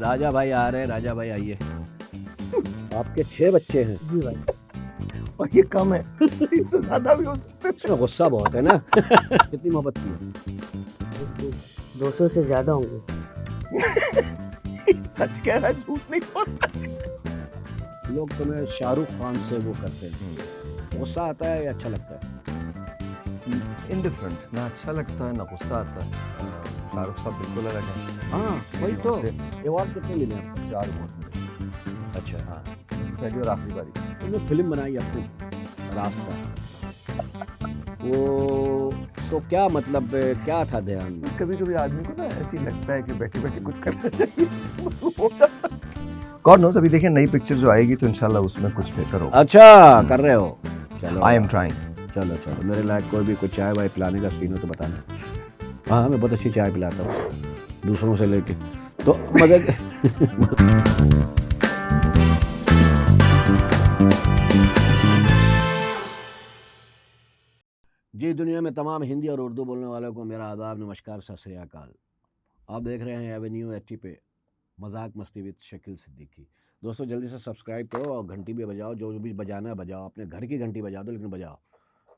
राजा भाई आ रहे हैं, राजा भाई आइए। आपके 6 बच्चे हैं। जी भाई। और ये कम है इससे ज्यादा भी हो सकते इसमें गुस्सा बहुत है ना। कितनी मोहब्बत की है? 200 से ज्यादा होंगे। हैं। सच कह रहा है, झूठ नहीं बोल। लोग तुम्हें शाहरुख खान से वो करते हैं, गुस्सा आता है या अच्छा लगता है? इंडिफरेंट, ना अच्छा लगता है ना गुस्सा आता है। शाहरुख साहब बिल्कुल अलग है। हाँ वही तो। अवार्ड कितने मिले आपको? 4 अवार्ड। अच्छा हाँ, पहली और आखिरी बारी। तुमने फिल्म बनाई अपनी रास्ता, वो तो क्या मतलब क्या था ध्यान में? कभी कभी आदमी को ना ऐसी लगता है कि बैठे बैठे कुछ करना चाहिए। गॉड नोस, अभी देखिए नई पिक्चर जो आएगी तो इंशाल्लाह उसमें कुछ बेहतर होगा। अच्छा कर रहे हो? चलो आई एम ट्राइंग। चलो चलो, मेरे लायक कोई भी कुछ चाय वाय पिलाने का सीन हो तो बताना। हाँ मैं बहुत अच्छी चाय पिलाता हूँ दूसरों से लेके, तो मदद। जी दुनिया में तमाम हिंदी और उर्दू बोलने वालों को मेरा आदाब, नमस्कार, सत श्री अकाल। आप देख रहे हैं एवेन्यू 80 पे मजाक मस्ती विद शकील सिद्दीकी। दोस्तों जल्दी से सब्सक्राइब करो और घंटी भी बजाओ, जो भी बजाना है बजाओ, अपने घर की घंटी बजा दो लेकिन बजाओ,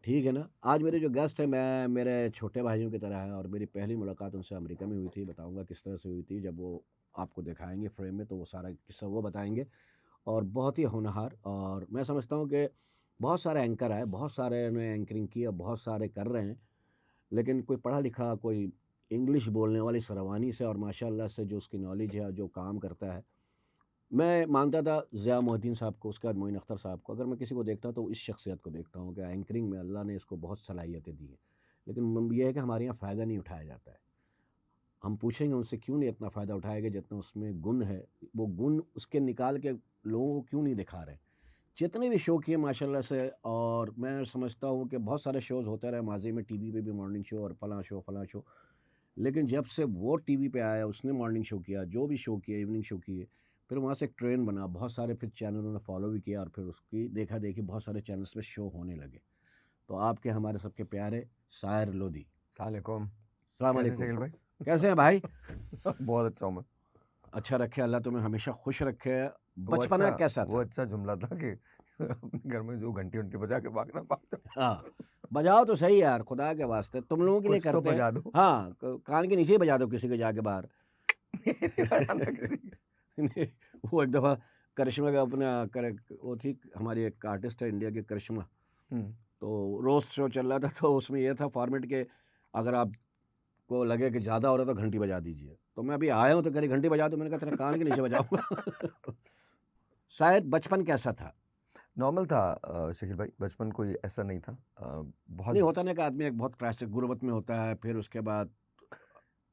ठीक है ना। आज मेरे जो गेस्ट है, मैं मेरे छोटे भाइयों की तरह है और मेरी पहली मुलाकात उनसे अमेरिका में हुई थी। बताऊंगा किस तरह से हुई थी, जब वो आपको दिखाएंगे फ्रेम में तो वो सारा किस्सा वो बताएंगे। और बहुत ही होनहार, और मैं समझता हूँ कि बहुत सारे एंकर आए, बहुत सारे ने एंकरिंग की और बहुत सारे कर रहे हैं, लेकिन कोई पढ़ा लिखा, कोई इंग्लिश बोलने वाली सरवानी से और माशाल्लाह से जो उसकी नॉलेज है, जो काम करता है। मैं मानता था ज़िया मोहद्दीन साहब को, उसके बाद मोइन अख्तर साहब को। अगर मैं किसी को देखता हूँ तो इस शख्सियत को देखता हूँ कि एंकरिंग में अल्लाह ने इसको बहुत सलाहियतें दी हैं, लेकिन ये है कि हमारे यहाँ फ़ायदा नहीं उठाया जाता है। हम पूछेंगे उनसे क्यों नहीं इतना फ़ायदा उठाया गया जितना उसमें गुण है, वो गुण उसके निकाल के लोगों को क्यों नहीं दिखा रहे। जितने भी शो किए माशाल्लाह से, और मैं समझता हूँ कि बहुत सारे शोज़ होते रहे माजी में, टीवी पे भी मॉर्निंग शो और फलां शो, लेकिन जब से वो टीवी पे आया, उसने मॉर्निंग शो किया, जो भी शो किया, इवनिंग शो किए, फिर वहाँ से एक ट्रेंड बना, बहुत सारे फिर चैनलों ने फॉलो भी किया और फिर उसकी देखा देखी बहुत सारे चैनल्स पे शो होने लगे। तो आपके हमारे सबके प्यारे सायर लोधी, सलाम। अस्सलाम कैसे वालेकुम। शकील भाई? कैसे हैं भाई? बहुत अच्छा हूँ मैं। अच्छा रखे अल्लाह, तुम्हें हमेशा खुश रखे। वो बचपना अच्छा कैसा वो था? अच्छा जुमला था कि अपने घर में जो घंटी वंटी बजा के भागना भाग जाओ। हाँ, बजाओ तो सही यार, खुदा के वास्ते तुम लोगों के लिए कुछ तो करते हैं। बजा दो। हाँ, कान के नीचे ही बजा दो किसी के जाके बाहर। नहीं, वो एक दफ़ा करिश्मा का अपना वो थी हमारी एक आर्टिस्ट है इंडिया की, करिश्मा। हम्म। तो रोस्ट शो चल रहा था, तो उसमें ये था फॉर्मेट के, अगर आपको लगे कि ज़्यादा हो रहा है तो घंटी बजा दीजिए। तो मैं अभी आया हूँ तो कह रही घंटी बजा दो, मैंने कहा तेरे कान के नीचे बजाऊंगा। शायद बचपन कैसा था? नॉर्मल था शकील भाई, बचपन कोई ऐसा नहीं था। बहुत नहीं होता ना कि आदमी एक बहुत क्रैश गुर्बत में होता है, फिर उसके बाद।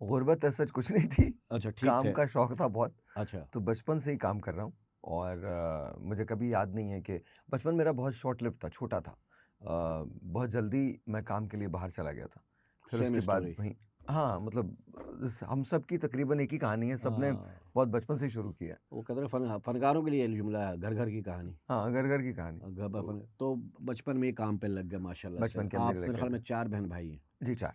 गुर्बत ऐसा कुछ नहीं थी। अच्छा ठीक काम थे। का शौक था बहुत। अच्छा तो बचपन से ही काम कर रहा हूँ। और मुझे कभी याद नहीं है कि बचपन मेरा बहुत शॉर्ट लिव था, छोटा था। बहुत जल्दी मैं काम के लिए बाहर चला गया था। फिर सेम उसके बाद स्टोरी। वहीं। हाँ मतलब हम सब की तकरीबन एक ही कहानी है, सबने हाँ, बहुत बचपन से ही शुरू किया है। वो कहते हैं फनकारों के लिए ये जुमला है, घर घर की कहानी। हाँ, घर घर की कहानी। तो बचपन में ही काम पे लग गए माशाल्लाह से। बचपन के अंदर आप ही लग मेरे गया ख्याल में था। 4 बहन भाई हैं। जी, चार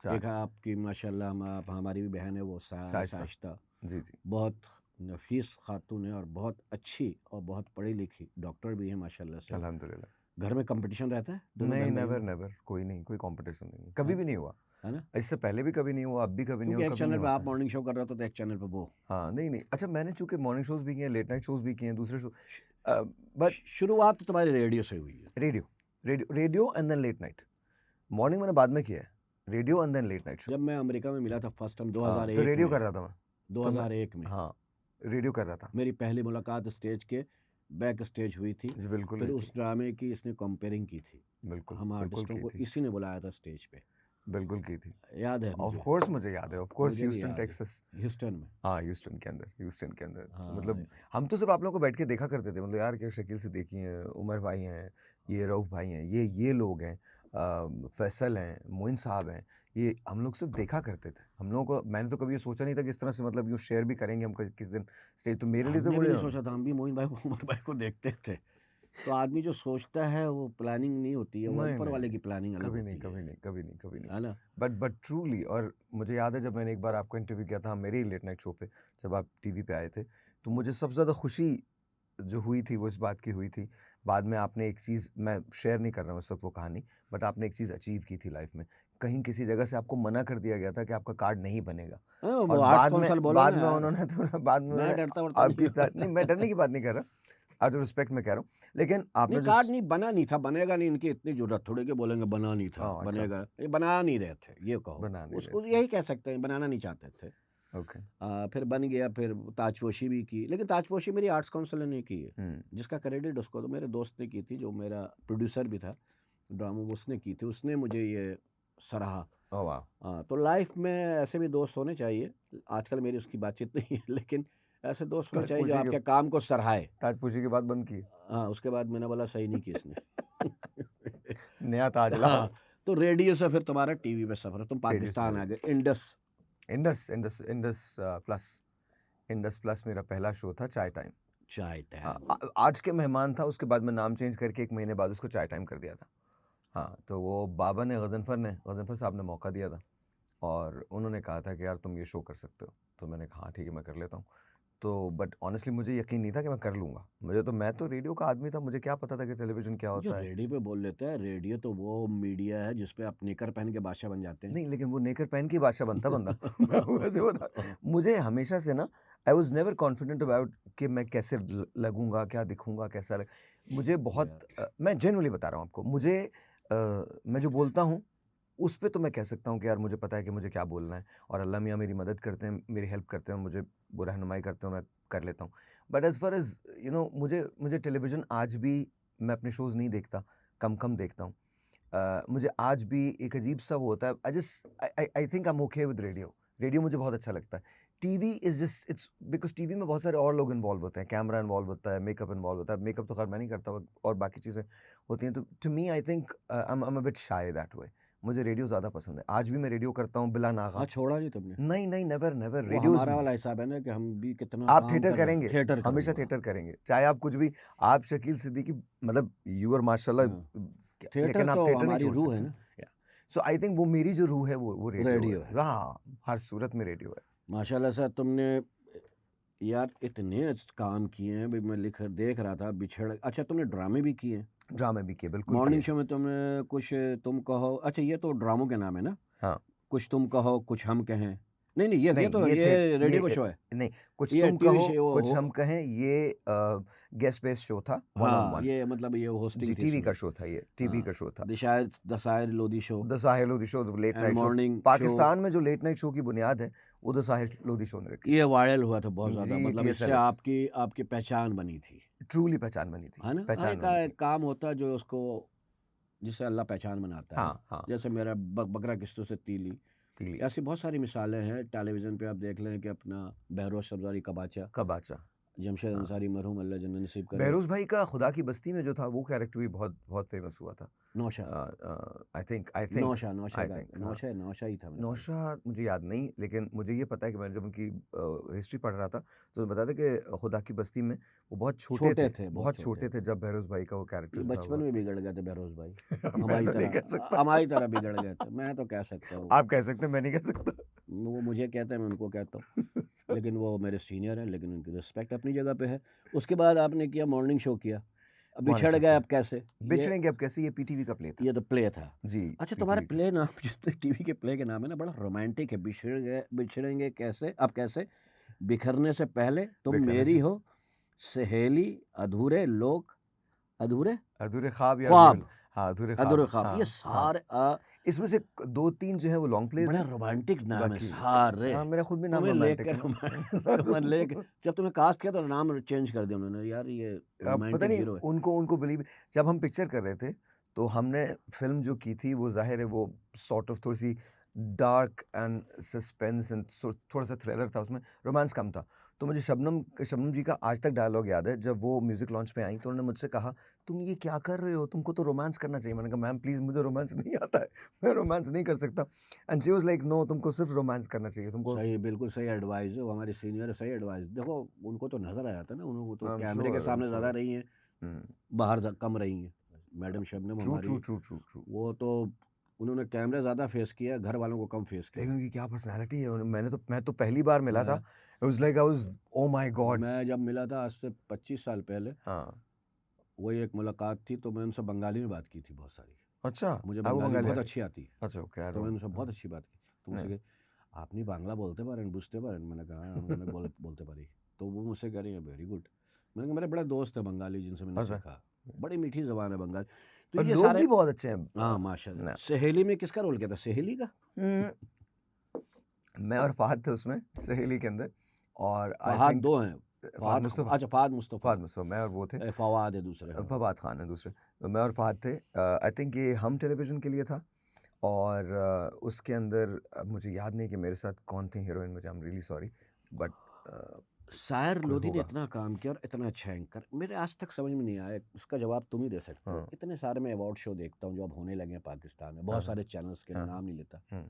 चार। एक है आपकी माशाल्लाह, हमारी भी बहन है वो शाइस्ता। साइश्ता। जी जी। बहुत नफीस खातून है और बहुत अच्छी और बहुत पढ़ी लिखी, डॉक्टर भी है माशाल्लाह से। अल्हम्दुलिल्लाह। घर में कंपटीशन रहता है दोनों नहीं, बहन भाइयों नेवर में? नेवर, कोई नहीं, कोई कंपटीशन नहीं, कभी है भी नहीं हुआ। है ना? इससे पहले भी कभी नहीं हुआ, अब भी कभी नहीं क्योंकि हुआ, एक कभी नहीं चैनल पे आप होता है। मॉर्निंग शो कर रहे हो तो एक चैनल पे वो। हाँ, नहीं नहीं, अच्छा मैंने चूंकि मॉर्निंग शोज भी किए हैं, लेट नाइट शोज भी किए हैं, दूसरे शो। बट शुरुआत तो तुम्हारी रेडियो से हुई है। Radio, radio and then late night. Morning मैंने बाद में किया है, radio and then late night show. जब मैं अमेरिका में मिला था फर्स्ट टाइम हाँ, तो 2001 रेडियो में। कर रहा था मैं। तो मैं 2001 में हाँ, रेडियो कर रहा था। मेरी पहली मुलाकात स्टेज के बैक स्टेज हुई थी। जी बिल्कुल फिर हुई उस थी। ड्रामे की इसने कंपेयरिंग की थी। बिल्कुल हम बिल्कुल आर्टिस्टों की को थी। इसी ने बुलाया था स्टेज पे। बिल्कुल की थी। याद है ऑफ मुझे। कोर्स मुझे याद है, ऑफ कोर्स, मुझे भी ह्यूस्टन याद है, टेक्सास। ह्यूस्टन में। हाँ, ह्यूस्टन के अंदर, ह्यूस्टन के अंदर। तो हाँ मतलब हम तो सिर्फ आप लोगों को बैठ के देखा करते थे, मतलब यार क्या शकील से देखी हैं, उमर भाई हैं, ये रऊफ भाई हैं, ये लोग हैं, फैसल हैं, मोइन साहब हैं, ये हम लोग सिर्फ देखा करते थे। हम लोगों को, मैंने तो कभी ये सोचा नहीं था कि इस तरह से मतलब यूँ शेयर भी करेंगे हम किस दिन स्टेज। तो मेरे लिए तो हमने भी बड़े नहीं सोचा था, हम भी मोइन भाई को, उमर भाई को देखते थे। तो आदमी जो सोचता है वो प्लानिंग नहीं होती है, वो नहीं, ऊपर नहीं, वाले नहीं। की प्लानिंग अलग कभी होती नहीं, है, कभी नहीं, कभी नहीं, कभी नहीं। है ना? बट ट्रूली, और मुझे याद है जब मैंने एक बार आपका इंटरव्यू किया था मेरे ही लेट नाइट शो पे, जब आप टीवी पे आए थे, तो मुझे सबसे ज़्यादा खुशी जो हुई थी वो इस बात की हुई थी, बाद में आपने एक चीज़, मैं शेयर नहीं कर रहा हूँ इस वक़्त वो कहानी, बट आपने एक चीज़ अचीव की थी लाइफ़ में। कहीं किसी जगह से आपको मना कर दिया गया था कि आपका कार्ड नहीं बनेगा, हाँ, और वो आर्ट्स कौंसल बोलो ना यार, बाद में मैं उन्होंने डरता-वरता नहीं आपकी हूँ। नहीं, मैं डरने की बात नहीं कर रहा, आउट ऑफ रिस्पेक्ट मैं कह रहा हूँ। लेकिन नहीं, आपने जो कार्ड नहीं बना नहीं था, बनेगा नहीं, इनकी इतनी ज़रूरत थोड़ी कि बोलेंगे बना नहीं था, ओह! अच्छा, बनेगा। ये बना नहीं रहे थे, ये कहो। बना नहीं रहे उसको थे। यही कह सकते हैं, बनाना नहीं चाहते थे। ओके। फिर बन गया, फिर ताजपोशी भी की, लेकिन ताजपोशी मेरी आर्ट्स काउंसिल ने नहीं की है। हुँ। जिसका क्रेडिट उसको तो मेरे दोस्त ने की थी, जो मेरा प्रोड्यूसर भी था ड्रामा, उसने की थी, उसने मुझे ये सराहा। ओह वाह! तो लाइफ में ऐसे भी दोस्त होने चाहिए। आजकल मेरी उसकी बातचीत नहीं है, लेकिन ऐसे दोस्त होने चाहिए जो ताजपोशी के आपके काम को सराहे। ताजपोशी की बात बंद की। हाँ, उसके बाद मैंने बोला सही नहीं की इसने। नया ताज लाओ। हाँ, तो रेडियो से फिर तुम्हारा टीवी पे सफ़र है, तुम रेडियो से पाकिस्तान आ गए, इंडस। इंडस इंडस प्लस मेरा पहला शो था, चाय टाइम। चाय हाँ, टाइम। आज के मेहमान था, उसके बाद मैं नाम चेंज करके 1 महीने बाद उसको चाय टाइम कर दिया था। हाँ, तो वो बाबा ने, गज़नफ़र साहब ने मौका दिया था, और उन्होंने कहा था कि यार तुम ये शो कर सकते हो। तो मैंने कहा हाँ ठीक है, मैं कर लेता हूँ। तो बट ऑनेस्टली मुझे यकीन नहीं था कि मैं कर लूँगा। मैं तो रेडियो का आदमी था, मुझे क्या पता था कि टेलीविज़न क्या जो होता है। रेडियो पे बोल लेता है, रेडियो तो वो मीडिया है जिस पे आप निकर पहन के बादशाह बन जाते हैं। नहीं, लेकिन वो नेकर पहन के ही बादशाह बनता बंदा। मैं वैसे बता, मुझे हमेशा से ना, I was never confident about कि मैं कैसे लगूँगा, क्या दिखूँगा, कैसा लग मुझे बहुत मैं जेन्युइनली बता रहा हूँ आपको, मैं जो बोलता हूँ, उस पे तो मैं कह सकता हूँ कि यार मुझे पता है कि मुझे क्या बोलना है, और अल्लाह मियाँ मेरी मदद करते हैं, मेरी हेल्प करते हैं, मुझे वो रहनुमाई करते हैं, मैं कर लेता हूँ। बट एज़ फार एज़ मुझे टेलीविज़न आज भी, मैं अपने शोज़ नहीं देखता, कम-कम देखता हूँ। मुझे आज भी एक अजीब-सा वो होता है, आई think I M okay with radio. Radio मुझे बहुत अच्छा लगता है। TV is just it's because TV में बहुत सारे और लोग इन्वॉल्व होते हैं, कैमरा इन्वॉल्व होता है, मेकअप इन्वॉल्व होता है। मेकअप तो खैर मैं नहीं करता, और बाकी चीज़ें होती हैं, तो to me I think I am a bit shy that way. मुझे रेडियो ज़्यादा पसंद है। आज भी मैं रेडियो करता हूँ बिला नागा। हाँ, छोड़ा नहीं तुमने। नहीं, नहीं, नेवर, नेवर वो रेडियोज़ हमारा वाला हिसाब है ना कि हम भी कितना आप काम थिएटर कर रहे हैं, करेंगे, थिएटर हमेशा करेंगे वहाँ। थिएटर करेंगे। चाहे आप कुछ भी, आप शकील सिद्दीकी, मतलब यू आर माशाल्लाह, हाँ, थिएटर लेकिन आप तो थिएटर नहीं हमारी छोड़ रूह है सकते। ना, या सो आई थिंक वो मेरी जो रूह है वो रेडियो रेडियो है। है। हाँ, हर सूरत में रेडियो है। माशाल्लाह से तुमने यार इतने काम किए हैं, अभी मैं देख रहा था बिछड़। अच्छा, तुमने ड्रामे भी किए हैं? ड्रामे भी किए, बिल्कुल किए मॉर्निंग हैं। शो में तुमने कुछ तुम कहो, अच्छा ये तो ड्रामों के नाम है ना? हाँ, कुछ तुम कहो, कुछ हम कहें। नहीं, नहीं, ये नहीं तो ये थे, ये ये रेडियो का शो है। नहीं, कुछ ये तुम टीवी कहो, शो कुछ हो। हम कहें, ये गेस्ट बेस्ड शो था, वन ऑन हाँ, वन। ये मतलब ये जी, होस्टिंग थी टीवी इसमें। का शो था ये, टीवी हाँ, का शो था। The Sahir Lodhi show the Sahir Lodhi show, the late and night show. Morning show. Pakistan में जो लेट नाइट शो की बुनियाद है, वो द साहिर लोधी शो ने रखी ये थी। वायरल हुआ था बहुत ज़्यादा, जी, मतलब इससे TSLS आपकी आपकी पहचान बनी थी, ट्रूली पहचान बनी थी, है ना? हाँ, पहचान एक बनी थी। एक काम होता है जो उसको, जिससे अल्लाह पहचान बनाता है। हाँ, हाँ, जैसे मेरा बकरा किस्तों से तीली, तीली, ऐसी बहुत सारी मिसालें हैं। टेलीविज़न पे आप देख लें कि अपना बहरोज़ सब्ज़ारी कबाचा, कबाचा। जमशेद हाँ, अंसारी मरहूम, अल्लाह जन्नत नसीब करे। बहरोज़ भाई का खुदा की बस्ती में जो था, वो कैरेक्टर भी बहुत बहुत फेमस हुआ था। नौशा, नौशा आई का थिंक हाँ। नौशा ही था मेरे ख्याल से। नौशाद मुझे याद नहीं, लेकिन मुझे ये पता है कि मैंने जब उनकी हिस्ट्री पढ़ रहा था, तो बताया था कि खुदा की बस्ती में वो बहुत छोटे छोटे थे, थे, बहुत बहुत छोटे छोटे थे, थे। जब बहरोज़ भाई का वो कैरेक्टर ये जो था बचपन वो में बिगड़ गए थे बहरोज़ भाई, मैं तो नहीं कह सकता। हमारी तरह बिगड़ गए थे। मैं तो कह सकता हूँ, आप कह सकते हैं, मैं नहीं कह सकता। वो मुझे कहते हैं, मैं उनको कहता हूँ। लेकिन वो मेरे सीनियर हैं, लेकिन उनकी रिस्पेक्ट अपनी जगह पे है। उसके बाद आपने किया मॉर्निंग शो किया। अब मॉर्निंग बिछड़ शो गए, किया। अब कैसे? बिछड़ेंगे अब कैसे, ये पीटीवी का प्ले था। ये तो प्ले था। जी, अच्छा, तुम्हारा पीटीवी का। प्ले नाम जितने टीवी के प्ले के नाम है ना, बड़ा रोमांटिक है। बिछड़ेंगे कैसे, अब कैसे? बिखरने से पहले तुम बिखरने मेरी से हो सहेली, अधूरे लोग, अधूरे अधूरे ख्वाब या अधूरे, ख्वाब, हाँ, अधूरे अधूरे ख्वाब, ख्वाब, ये हाँ, हाँ। सारे इसमें से 2-3 जो हैं वो लॉन्ग प्लेज़ बड़ा हैं, रोमांटिक नाम है बाकी सारे। हाँ, मेरा खुद भी नाम तुम्हें रोमांटिक लेकर है ना। तुम्हें लेकर जब तुम्हें कास्ट किया तो नाम चेंज कर दिया उन्होंने, यार ये पता रोमांटिक नहीं हीरो है। उनको बिलीव, जब हम पिक्चर कर रहे थे, तो हमने फ़िल्म जो की थी, वो ज़ाहिर है वो सॉर्ट ऑफ थोड़ी-सी डार्क एंड सस्पेंस एंड थोड़ा-सा थ्रिलर था उसमें, रोमांस कम था। तो मुझे शबनम जी का आज तक डायलॉग याद है, जब वो म्यूज़िक लॉन्च पे आईं, तो उन्होंने मुझसे कहा, "तुम ये क्या कर रहे हो? तुमको तो रोमांस करना चाहिए।" मैंने कहा, "मैम प्लीज़, मुझे रोमांस नहीं आता है, मैं रोमांस नहीं कर सकता।" And she was like, "no, तुमको सिर्फ़ रोमांस करना चाहिए, तुमको।" सही, बिल्कुल सही एडवाइस है, वो हमारे सीनियर है, सही एडवाइस। देखो उनको तो नज़र आ जाता है ना, उनको तो आई एम कैमरे के श्योर, आई एम सामने ज़्यादा श्योर। रही हैं, बाहर कम रही हैं। मैडम शबनम ट्रू ट्रू हमारी, ट्रू ट्रू ट्रू वो तो उन्होंने कैमरे ज़्यादा फेस किया, घर वालों को कम फेस किया। लेकिन उनकी क्या पर्सनैलिटी है, मैं तो पहली बार मिला था, मैं it was like I was oh my God. मैं जब मिला था आज से 25 साल पहले, हाँ, वही एक मुलाकात थी, तो मैंने उनसे बंगाली में बात की थी बहुत सारी। अच्छा, मुझे आपको बंगाली बंगाली बहुत आती? अच्छी आती है, अच्छा, ओके, आई तो मैंने उनसे डोंट बहुत अच्छी बात की। तो मुझसे नहीं। कही, "আপনি বাংলা বলতে পারেন, বুঝতে পারেন?" मैंने कहा, "हाँ।" मैंने बोलते पारी। तो वो मुझसे कह रही है, "वेरी गुड।" मैंने कहा, "मेरे बड़े दोस्त हैं बंगाली, जिनसे मैंने अच्छा, सीखा। बड़ी मीठी ज़बान है बंगाली।" तो और ये लोग सारे, भी बहुत अच्छे हैं। हाँ, माशाल्लाह। ना सहेली में किसका रोल किया था? सहेली का? हुँ, मैं और फ़हद थे उसमें, सहेली के अंदर, और आई फ़हाद थिंक 2 हैं। फ़हद मुस्तफ़ा, अच्छा, फ़हाद मुस्तफ़ा। फ़हद मुस्तफ़ा, मैं और वो थे। फ़वाद है दूसरे, हाँ। फवाद खान है दूसरे। तो मैं और फ़हद थे। आई थिंक ये हम टेलीविज़न के लिए था, और उसके अंदर अब मुझे याद नहीं कि मेरे साथ कौन थी हीरोइन, मुझे I am really sorry, but शायर कोई लोधी ने होगा। इतना काम किया और इतना अच्छा एंकर, मेरे आज तक समझ में नहीं आया, उसका जवाब तुम ही दे सकते हो। हाँ, इतने सारे मैं अवार्ड शो देखता हूँ जो अब होने लगे हैं पाकिस्तान में, हाँ, बहुत हाँ, सारे चैनल्स के, हाँ, नाम नहीं लेता। हुँ।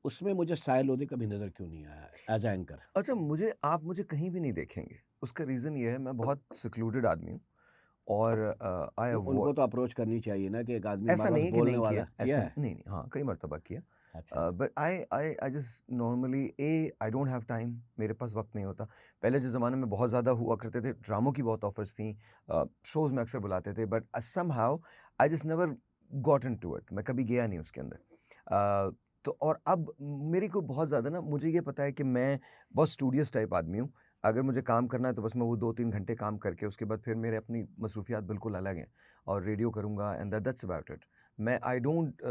उसमें मुझे शायर लोधी कभी नज़र क्यों नहीं आया एज एंकर? अच्छा, आप मुझे कहीं भी नहीं देखेंगे। उसका रीज़न ये है, मैं बहुत सेक्लूडेड आदमी हूँ, और आई नहीं, अवॉ उनको तो अप्रोच करनी चाहिए ना कि एक आदमी ऐसा हमारे नहीं पास है कि बोलने नहीं किया, वाला किया ऐसा है। नहीं, नहीं, हाँ, कई मर्तबा किया। अच्छा। But I just normally I don't have time, मेरे पास वक़्त नहीं होता। पहले के ज़माने में बहुत ज़्यादा हुआ करते थे, ड्रामों की बहुत ऑफ़र्स थीं, शोज़ में अक्सर बुलाते थे, but somehow I just never got into it, मैं कभी गया नहीं उसके अंदर। तो और अब मेरे को बहुत ज़्यादा ना, मुझे ये पता है कि मैं बहुत स्टूडियस टाइप आदमी हूँ। अगर मुझे काम करना है तो बस मैं वो 2-3 घंटे काम करके उसके बाद फिर मेरे अपनी मसरूफ़ियात बिल्कुल अलग हैं, और रेडियो करूँगा एंड दैट्स अबाउट इट। मैं आई डोंट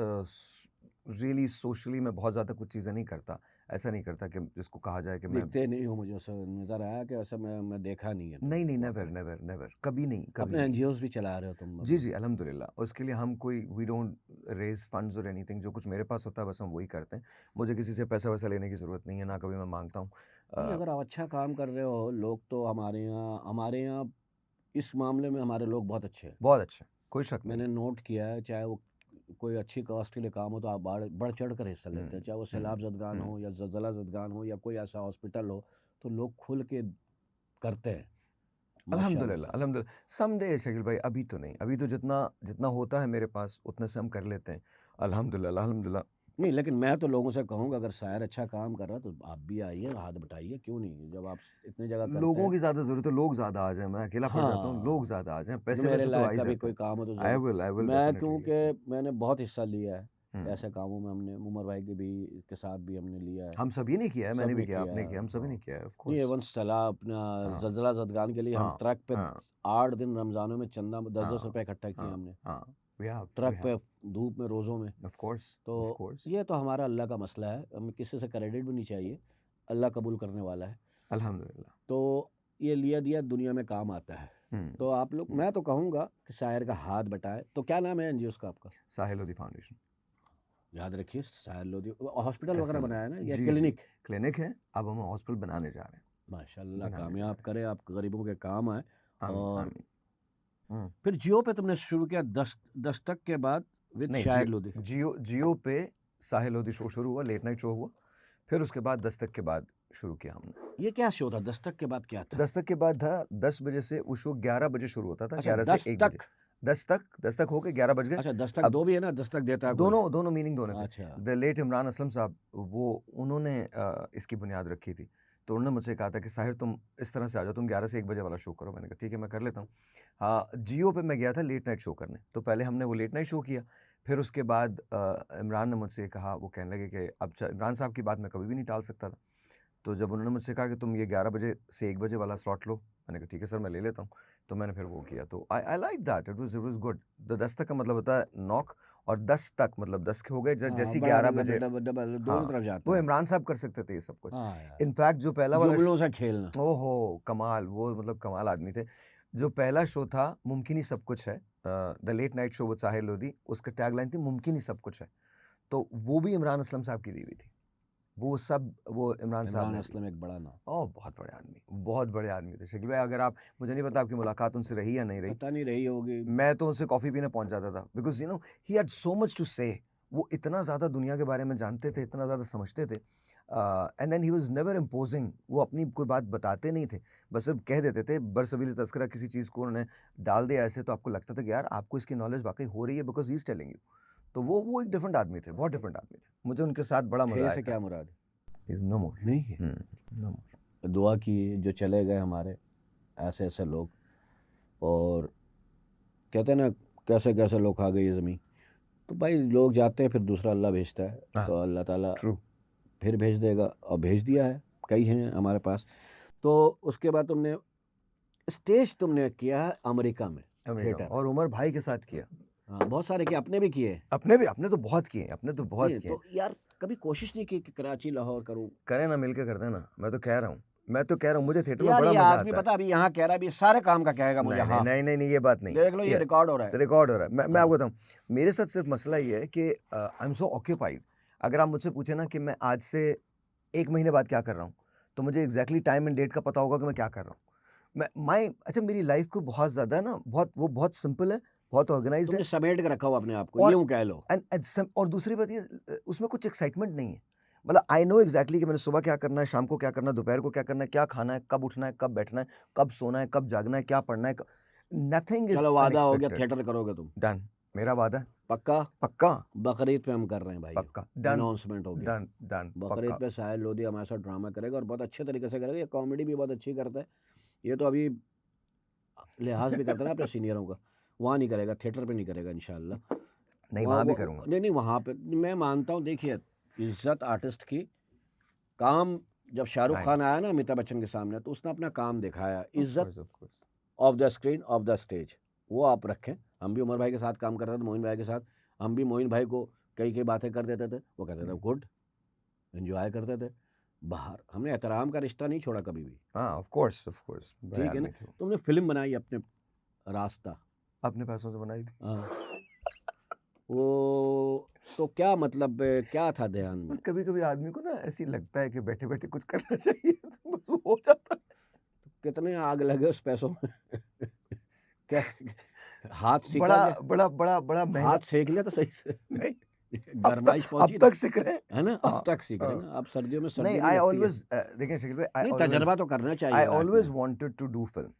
रियली सोशली मैं बहुत ज़्यादा कुछ चीज़ें नहीं करता। ऐसा नहीं करता कि जिसको कहा जाए कि मैं दिखते नहीं हो मुझे, ऐसा नज़र आया कि ऐसा मैं देखा नहीं है नहीं, नहीं, तुमको नेवर, वाकई। नेवर, नेवर, कभी नहीं, कभी अपने नहीं। एनजीओज भी चला रहे हो तुम जी, अभी। जी, अल्हम्दुलिल्लाह। उसके लिए हम कोई वी डोंट रेज़ फंड्स और एनीथिंग, जो कुछ मेरे पास होता है बस हम वही करते हैं। मुझे किसी से पैसा-वैसा लेने की ज़रूरत नहीं है, ना कभी मैं माँगता हूँ। नहीं, अगर आप अच्छा काम कर रहे हो, लोग तो हमारे यहाँ इस मामले में हमारे लोग बहुत अच्छे हैं। बहुत अच्छा, कोई शक नहीं। मैंने नोट किया है, चाहे वो कोई अच्छी कास्ट के लिए काम हो तो आप बढ़ चढ़ कर हिस्सा लेते हैं, हुँ, चाहे वो हुँ, सैलाब ज़दगान हुँ। हो या ज़लज़ला ज़दगान हो या कोई ऐसा हॉस्पिटल हो, तो लोग खुल के करते हैं, माशाल्लाह अल्हम्दुलिल्लाह, से। अल्हम्दुलिल्लाह। समडे शकील भाई, अभी तो नहीं, अभी तो जितना जितना होता है मेरे पास उतने से हम कर लेते हैं। अल्हम्दुलिल्लाह, अल्हम्दुलिल्लाह। नहीं, लेकिन मैं तो लोगों से कहूँगा, अगर शायर अच्छा काम कर रहा है तो आप भी आइए, हाथ बटाइए, क्यों नहीं? जब आप इतनी जगह करते लोगों हैं। की ज़्यादा ज़रूरत है, लोग ज़्यादा आ जाएँ, मैं अकेला पड़ जाता हूँ, लोग हाँ, ज़्यादा आ जाएँ, कि मेरे पैसे-वैसे तो आ लायक ही का भी जाते कोई हैं। काम हो तो ज़रूर। आई विल मैं डेफिनिटली क्योंकि लेट यू। मैंने बहुत हिस्सा लिया है, हुँ। ऐसे कामों में हमने उमर भाई के साथ भी हमने लिया है, हम सभी ने किया है, मैंने भी सबने किया, किया आपने है, किया, हम सभी ने हाँ। किया है, ऑफ़ नहीं, कोर्स। एवन सैलाब अपना हाँ, ज़लज़ला ज़दगान के लिए हम हाँ, ट्रक पे हाँ, 8 दिन रमज़ानों में चंदा 10-10 हाँ, रुपए इकट्ठा किए हाँ, हमने, हाँ। ट्रक वी हैव, पे, धूप में, रोज़ों में। ऑफ़ कोर्स, तो ऑफ़ कोर्स। ये तो हमारा अल्लाह का मसला है, हमें किसी से क्रेडिट भी नहीं चाहिए, अल्लाह कबूल करने वाला है। अल्हम्दुलिल्लाह। तो ये लिया दिया दुनिया में काम आता है। हुँ, तो आप लोग, हुँ। मैं तो कहूँगा कि शायर का हाथ बटाएँ। तो क्या नाम है एनजीओ का आपका? साहिल लोधी फाउंडेशन, याद रखिए, शायर लोधी हॉस्पिटल वगैरह एसएलएफ। बनाया है ना या जी, जी, क्लिनिक? क्लिनिक है, अब हम हॉस्पिटल बनाने जा रहे हैं, माशाल्लाह, बनाने जा कामयाब रहे करे, आप गरीबों के काम आए। हैं। आमीन, और आमीन। हुँ। फिर जियो पे तुमने शुरू किया, दस्तक के बाद विद नहीं, शायर लोधी। जियो पे साहिल लोधी शो शुरू हुआ, लेट नाइट शो हुआ, फिर उसके बाद दस्तक के बाद शुरू किया हमने। ये क्या शो था? दस्तक के बाद क्या था? दस्तक के बाद था 10 बजे से, वो शो 11 बजे शुरू होता था, अच्छा, 11 से 1 बजे। दस्तक। दस्तक हो के 11 बज गए। अच्छा, दस्तक अब 2 भी है ना, दस्तक देता है कोई? दोनों मीनिंग दोनों थे। अच्छा। द लेट इमरान असलम साहब, वो उन्होंने इसकी बुनियाद रखी थी। तो उन्होंने मुझसे कहा था कि साहिर तुम इस तरह से आ जाओ, तुम 11 से 1 बजे वाला शो करो। मैंने कहा ठीक है, मैं कर लेता हूँ। हाँ, जियो पे मैं गया था लेट नाइट शो करने। तो पहले हमने वो लेट नाइट शो किया, फिर उसके बाद इमरान ने मुझसे कहा, वो कहने लगे कि अब इमरान साहब की बात मैं कभी भी नहीं टाल सकता था। तो जब उन्होंने मुझसे कहा कि तुम ये 11 बजे से 1 बजे वाला स्लॉट लो, मैंने कहा ठीक है सर, मैं ले लेता हूँ। तो मैंने फिर वो किया, तो I like that, it was good. The Dastak का मतलब होता है नॉक, और 10 तक मतलब 10 हो गए, हाँ, जैसे ही बड़ा 11 मतलब बजे। डबल डबल दोनों हाँ, तरफ जाता वो है। इमरान साहब कर सकते थे ये सब कुछ। हाँ यार, इनफैक्ट जो पहला वाला जुमलों से खेलना। ओहो! कमाल, वो मतलब कमाल आदमी थे। जो पहला शो था, मुमकिन ही सब कुछ है, the late night show with Sahir Lodhi, उसका टैगलाइन थी मुमकिन ही सब कुछ है। तो वो भी इमरान असलम साहब की दी हुई थी। वो इमरान साहब इमरान ने दी। असलम एक बड़ा नाम। ओह! बहुत बड़े आदमी थे। शकील भाई, अगर आप, मुझे नहीं पता आपकी मुलाकात उनसे रही या नहीं रही। पता नहीं रही होगी। मैं तो उनसे कॉफ़ी पीने पहुँच जाता था, because he had so much to say. वो इतना ज़्यादा दुनिया के बारे में जानते थे, इतना ज़्यादा समझते थे, and then he was never imposing. वो अपनी कोई बात बताते नहीं थे, बस सिर्फ कह देते थे। बरसबीली तस्करा किसी चीज़ को उन्होंने डाल दिया ऐसे, तो आपको लगता था कि यार आपको इसकी नॉलेज वाकई हो रही है, because he is telling you. तो वो एक डिफरेंट आदमी थे, बहुत डिफरेंट आदमी थे। मुझे उनके साथ बड़ा मज़ा थे आया से था। क्या मुराद है? इज़ नो मोर। नहीं है। नो मोर। दुआ की जो चले गए हमारे ऐसे ऐसे लोग, और कहते हैं ना कैसे कैसे लोग खा गई ये ज़मीन। तो भाई लोग जाते हैं, फिर दूसरा अल्लाह भेजता है, हाँ, तो अल्लाह ताला ट्रू। फिर भेज देगा, और भेज दिया है, कई हैं हमारे पास। तो उसके बाद तुमने स्टेज तुमने किया है अमेरिका में, अमेरिका में, थिएटर। और उमर भाई के साथ किया। हाँ, बहुत सारे किए, अपने भी किए। अपने तो बहुत किए, अपने तो बहुत नहीं, किए। तो यार कभी कोशिश नहीं की कि कराची लाहौर करूँ? करें ना, मिलके करते हैं ना। मैं तो कह रहा हूँ, मुझे थिएटर में यार बड़ा ये मज़ा आदमी आता है। पता अभी यहाँ कह रहा है, अभी सारे काम का कहेगा मुझे। नहीं, नहीं, हाँ, नहीं, नहीं, नहीं, ये बात नहीं। देख लो ये रिकॉर्ड हो रहा है। रिकॉर्ड हो रहा है। मैं हाँ। आपको बताऊँ, मेरे साथ सिर्फ मसला ये है कि आई एम सो ऑक्यूपाइड। अगर आप मुझसे पूछे ना कि मैं आज से 1 महीने बाद क्या कर रहा हूँ, तो मुझे एग्ज़ैक्टली टाइम एंड डेट का पता होगा कि मैं क्या कर रहा हूँ। अच्छा, मेरी लाइफ़ को बहुत ज़्यादा ना, बहुत सिंपल है, बहुत ऑर्गेनाइज़्ड तुमने है, समेट के रखा हो अपने आप को, और यूँ कह लो। और दूसरी बात ये, उसमें कुछ एक्साइटमेंट नहीं है। मतलब आई नो एग्ज़ैक्टली कि मैंने सुबह क्या करना है, शाम को क्या करना है, दोपहर को क्या करना है, क्या खाना है, कब उठना है, कब बैठना है, कब सोना है, कब जागना है, क्या पढ़ना है, नथिंग इज़ चलो वादा हो गया, अनएक्सपेक्टेड। थिएटर करोगे तुम? डन, मेरा वादा है। पक्का? पक्का, बकरीद पे हम कर रहे हैं भाई, पक्का, डन, अनाउंसमेंट हो गया। डन, डन, बकरीद पक्का। पे साहिल लोधी हमारे साथ ड्रामा करेगा, और बहुत अच्छे तरीके से करेगा। ये कॉमेडी भी बहुत अच्छी करता है। ये तो अभी लिहाज भी करता है ना अपने सीनियरों का। वहाँ नहीं करेगा, थिएटर पे नहीं करेगा इंशाल्लाह। नहीं, वहाँ भी करूँगा। नहीं नहीं, वहाँ पे मैं मानता हूँ। देखिए, इज्जत आर्टिस्ट की, काम जब शाहरुख आई नो, खान आया ना अमिताभ बच्चन के सामने, तो उसने अपना काम दिखाया। ऑफ इज्जत course, of course. Of the screen, of the stage, वो आप रखें। हम भी उमर भाई के साथ काम करते थे, मोइन भाई के साथ। हम भी मोइन भाई को कई कई बातें कर देते थे, वो कहते थे गुड, एंजॉय करते थे। बाहर हमने एहतराम का रिश्ता नहीं छोड़ा कभी भी। हाँ, ऑफ कोर्स, ऑफ कोर्स, बड़े ठीक है ना? आदमी थे वो। तुमने फिल्म बनाई अपने रास्ता। अपने पैसों से बनाई थी। हाँ, वो तो क्या मतलब क्या था ध्यान में? बस कभी-कभी आदमी को ना ऐसे ही लगता है कि बैठे-बैठे कुछ करना चाहिए, तो बस वो हो जाता है। कितने आग लगे उस पैसों में? क्या हाथ सीखा बड़ा क्या? बड़ा बड़ा बड़ा महँगा। हाथ सेक लिया तो सही से? नहीं, गरमाइश अब पहुंची तक सीख रहे हैं। है ना? अब हाँ, तक सीख रहे हैं हाँ। ना। अब सर्दियों में नहीं, सर्दी भी आई लगती है। ऑलवेज़ देखिए शकील भाई, नहीं, तजर्बा तो करना चाहिए आई लाइफ ऑलवेज़ में। Wanted to do film.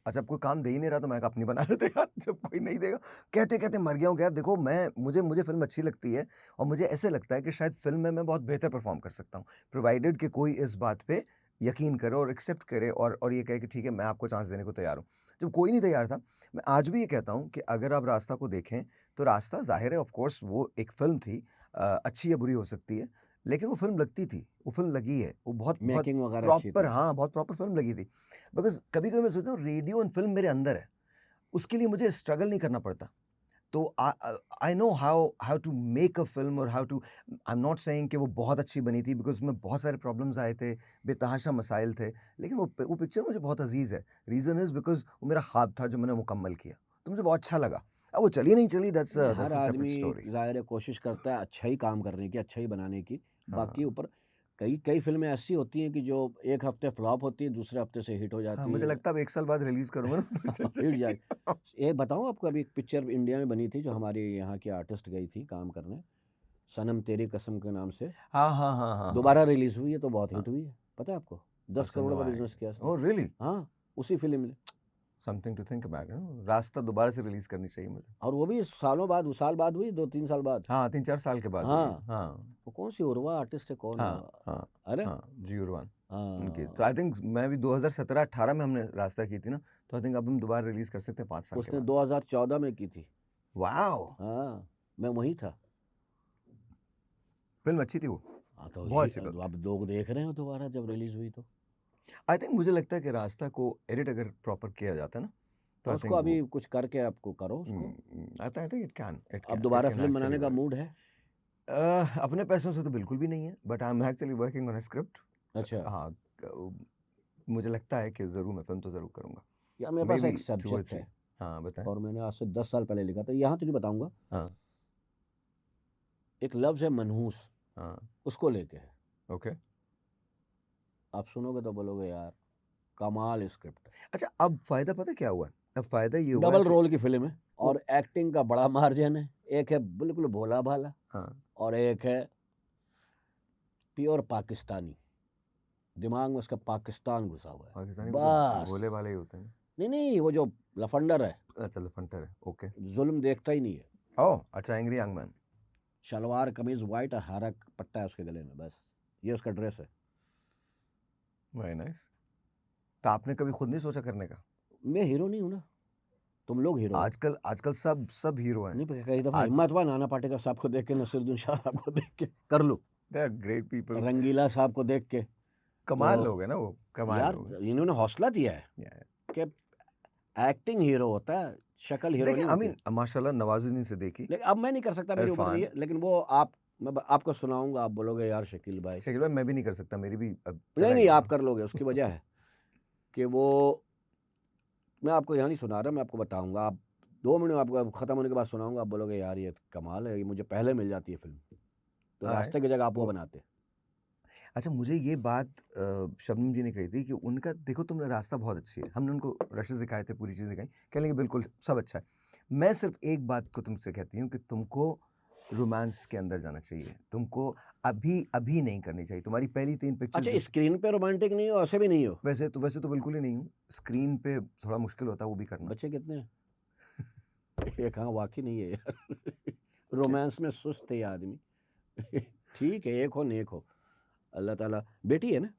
अच्छा, अब कोई काम दे ही नहीं रहा, तो मैं कहा अपनी बना लेते यार, जब कोई नहीं देगा। कहते-कहते मर गया हूँ कि यार देखो, मुझे फ़िल्म अच्छी लगती है, और मुझे ऐसे लगता है कि शायद फ़िल्म में मैं बहुत बेहतर परफ़ॉर्म कर सकता हूँ, प्रोवाइडेड कि कोई इस बात पे यकीन करे और एक्सेप्ट करे, और ये कहे कि ठीक है, मैं आपको चांस देने को तैयार हूँ। जब कोई नहीं तैयार था, मैं आज भी ये कहता हूँ कि अगर आप रास्ता को देखें, तो रास्ता ज़ाहिर है, ऑफ़ कोर्स वो एक फ़िल्म थी, अच्छी या बुरी हो सकती है, लेकिन वो फ़िल्म लगती थी, वो फ़िल्म लगी है, वो बहुत बहुत मेकिंग वगैरह अच्छी प्रॉपर, थी। हाँ, बहुत प्रॉपर फ़िल्म लगी थी। बिकॉज़ कभी-कभी मैं सोचता हूँ, रेडियो एंड फ़िल्म मेरे अंदर है, उसके लिए मुझे स्ट्रगल नहीं करना पड़ता। तो I know how to make a film, और how to, I am not saying कि वो बहुत अच्छी बनी थी, बिकॉज़ उसमें बहुत सारे प्रॉब्लम्स आए थे, बेतहाशा मसाइल थे, लेकिन वो पिक्चर मुझे बहुत अज़ीज़ है। रीज़न इज़ बिकॉज़ वो मेरा ख्वाब था जो मैंने मुकम्मल किया, तो मुझे बहुत अच्छा लगा। अब वो चली नहीं चली, दैट्स नहीं, अ हर दैट्स अ सेपरेट आदमी स्टोरी। ज़ाहिर है कोशिश करता है अच्छा ही काम करने की, अच्छा ही बनाने की। बाकी हाँ। ऊपर कई कई फ़िल्में ऐसी होती हैं कि जो एक हफ़्ते फ्लॉप होती है, दूसरे हफ़्ते से हिट हो हाँ, जाती मुझे है। लगता है अब 1 साल बाद रिलीज़ करूँगा ना, तो फिर चल हिट जाएगी। जाए। एक बताऊँ आपको, अभी एक पिक्चर इंडिया में बनी थी जो हमारी यहाँ की आर्टिस्ट गई थी काम करने, सनम तेरी कसम के नाम से। हाँ, हाँ, हाँ, हाँ, हाँ, दोबारा रिलीज़ हुई है, तो बहुत हाँ। हिट हुई है। पता है आपको? 10 अच्छा, करोड़ नो का आई बिज़नेस किया इसने। Oh really? हाँ, उसी फ़िल्म ने। समथिंग टू थिंक अबाउट, रास्ता दोबारा से रिलीज़ करनी चाहिए मुझे। और वो भी सालों बाद, साल बाद हुई, 2-3 साल बाद। हाँ, 3-4 साल के बाद हुई। हाँ, हाँ, वो कौन-सी उर्वा आर्टिस्ट है, कौन है? हाँ, हाँ, है ना? हाँ, जी उर्वान उनकी। तो हाँ, आई थिंक मैं भी 2017-18 में हमने रास्ता की थी ना, तो आई थिंक अब हम दोबारा रिलीज़ कर सकते हैं 5 साल के उसने बाद। 2014 में की थी। वॉव! हाँ, मैं वहीं था। फ़िल्म अच्छी थी वो, हाँ, तो बहुत अच्छी फ़िल्म थी। अब लोग देख रहे हो दोबारा जब रिलीज़ हुई तो। आई थिंक मुझे लगता है कि रास्ता को एडिट अगर प्रॉपर किया जाता है ना, तो और आई उसको थिंक वो अभी कुछ करके आपको करो उसको। आई थिंक अब इट दोबारा कैन फ़िल्म एक्चुअली बनाने का वर्क। मूड है? अपने पैसों से तो बिल्कुल भी नहीं है, but I am actually working on a script. अच्छा। हाँ, मुझे लगता है कि ज़रूर मैं फ़िल्म तो ज़रूर करूँगा। यार मेरे मे पास बी एक 2 और सब्जेक्ट 3। है, हाँ, बताएँ? और मैंने आज से 10 साल पहले लिखा था, यहाँ तो नहीं बताऊँगा। हाँ, एक लफ्ज़ है मनहूस, हाँ, उसको लेके है। ओके। आप सुनोगे तो बोलोगे यार कमाल स्क्रिप्ट है। अच्छा, अब फ़ायदा पता है क्या हुआ है? अब फ़ायदा ये हुआ है डबल कि रोल की फ़िल्म है, वो और एक्टिंग का बड़ा मार्जिन है। एक है बिल्कुल भोला-भाला, हाँ और एक है प्योर पाकिस्तानी, दिमाग में उसका पाकिस्तान घुसा हुआ है पाकिस्तानी वो तो बस। भोले वाले ही होते हैं। नहीं नहीं, वो जो लफंडर है, अच्छा लफंटर है, ओके। जुल्म देखता ही नहीं है। ओह अच्छा, एंग्री यंग मैन। शलवार कमीज वाइट और हरा पट्टा है उसके गले में, बस ये उसका ड्रेस है। Very nice. तो आपने कभी खुद नहीं सोचा करने का? मैं हीरो नहीं हूँ ना, तुम लोग हीरो हो। आजकल आजकल सब हीरो हैं। नहीं पर कई दफा आज हिम्मत हुआ नाना पाटेकर साहब को देख के, नसीरुद्दीन शाह साहब को देख के कर लूं, दे आर ग्रेट पीपल, रंगीला साहब को देख के। कमाल तो लोग हैं ना वो, कमाल यार लोग हैं। इन्होंने हौसला दिया है Yeah. कि एक्टिंग हीरो होता है, शक्ल हीरो नहीं देखिए आई होती। मीन माशाल्लाह नवाजुद्दीन सिद्दीकी, लेकिन अब मैं नहीं कर सकता, मेरी उम्र नहीं है, लेकिन वो मैं आपको सुनाऊंगा, आप बोलोगे यार शकील भाई। शकील भाई मैं भी नहीं कर सकता, मेरी भी अब नहीं चला नहीं, गया। आप कर लोगे, उसकी वजह है कि वो, मैं आपको यहाँ नहीं सुना रहा, मैं आपको बताऊंगा, आप 2 मिनट में आपको ख़त्म होने के बाद सुनाऊंगा, आप बोलोगे यार ये कमाल है, ये मुझे पहले मिल जाती है फिल्म, तो हाँ, रास्ते की जगह आप वो वो बनाते। अच्छा मुझे ये बात शबनम जी ने कही थी कि उनका देखो तुमने रास्ता बहुत अच्छी है, हमने उनको रशेस दिखाए थे, पूरी चीज़ दिखाई, कह लेंगे बिल्कुल सब अच्छा है। मैं सिर्फ एक बात को तुमसे कहती हूँ कि तुमको रोमांस के अंदर जाना चाहिए, तुमको अभी अभी नहीं करनी चाहिए। तुम्हारी पहली 3 पिक्चर्स अच्छा, स्क्रीन पे रोमांटिक नहीं हो, ऐसे भी नहीं हो? वैसे तो बिल्कुल ही नहीं हूँ, स्क्रीन पे थोड़ा मुश्किल होता है वो भी करना। बच्चे कितने हैं? एक, हाँ वाकई नहीं है यार रोमांस में सुस्त है ये आदमी ठीक है, एक हो नेक हो, अल्लाह ताला। बेटी है ना?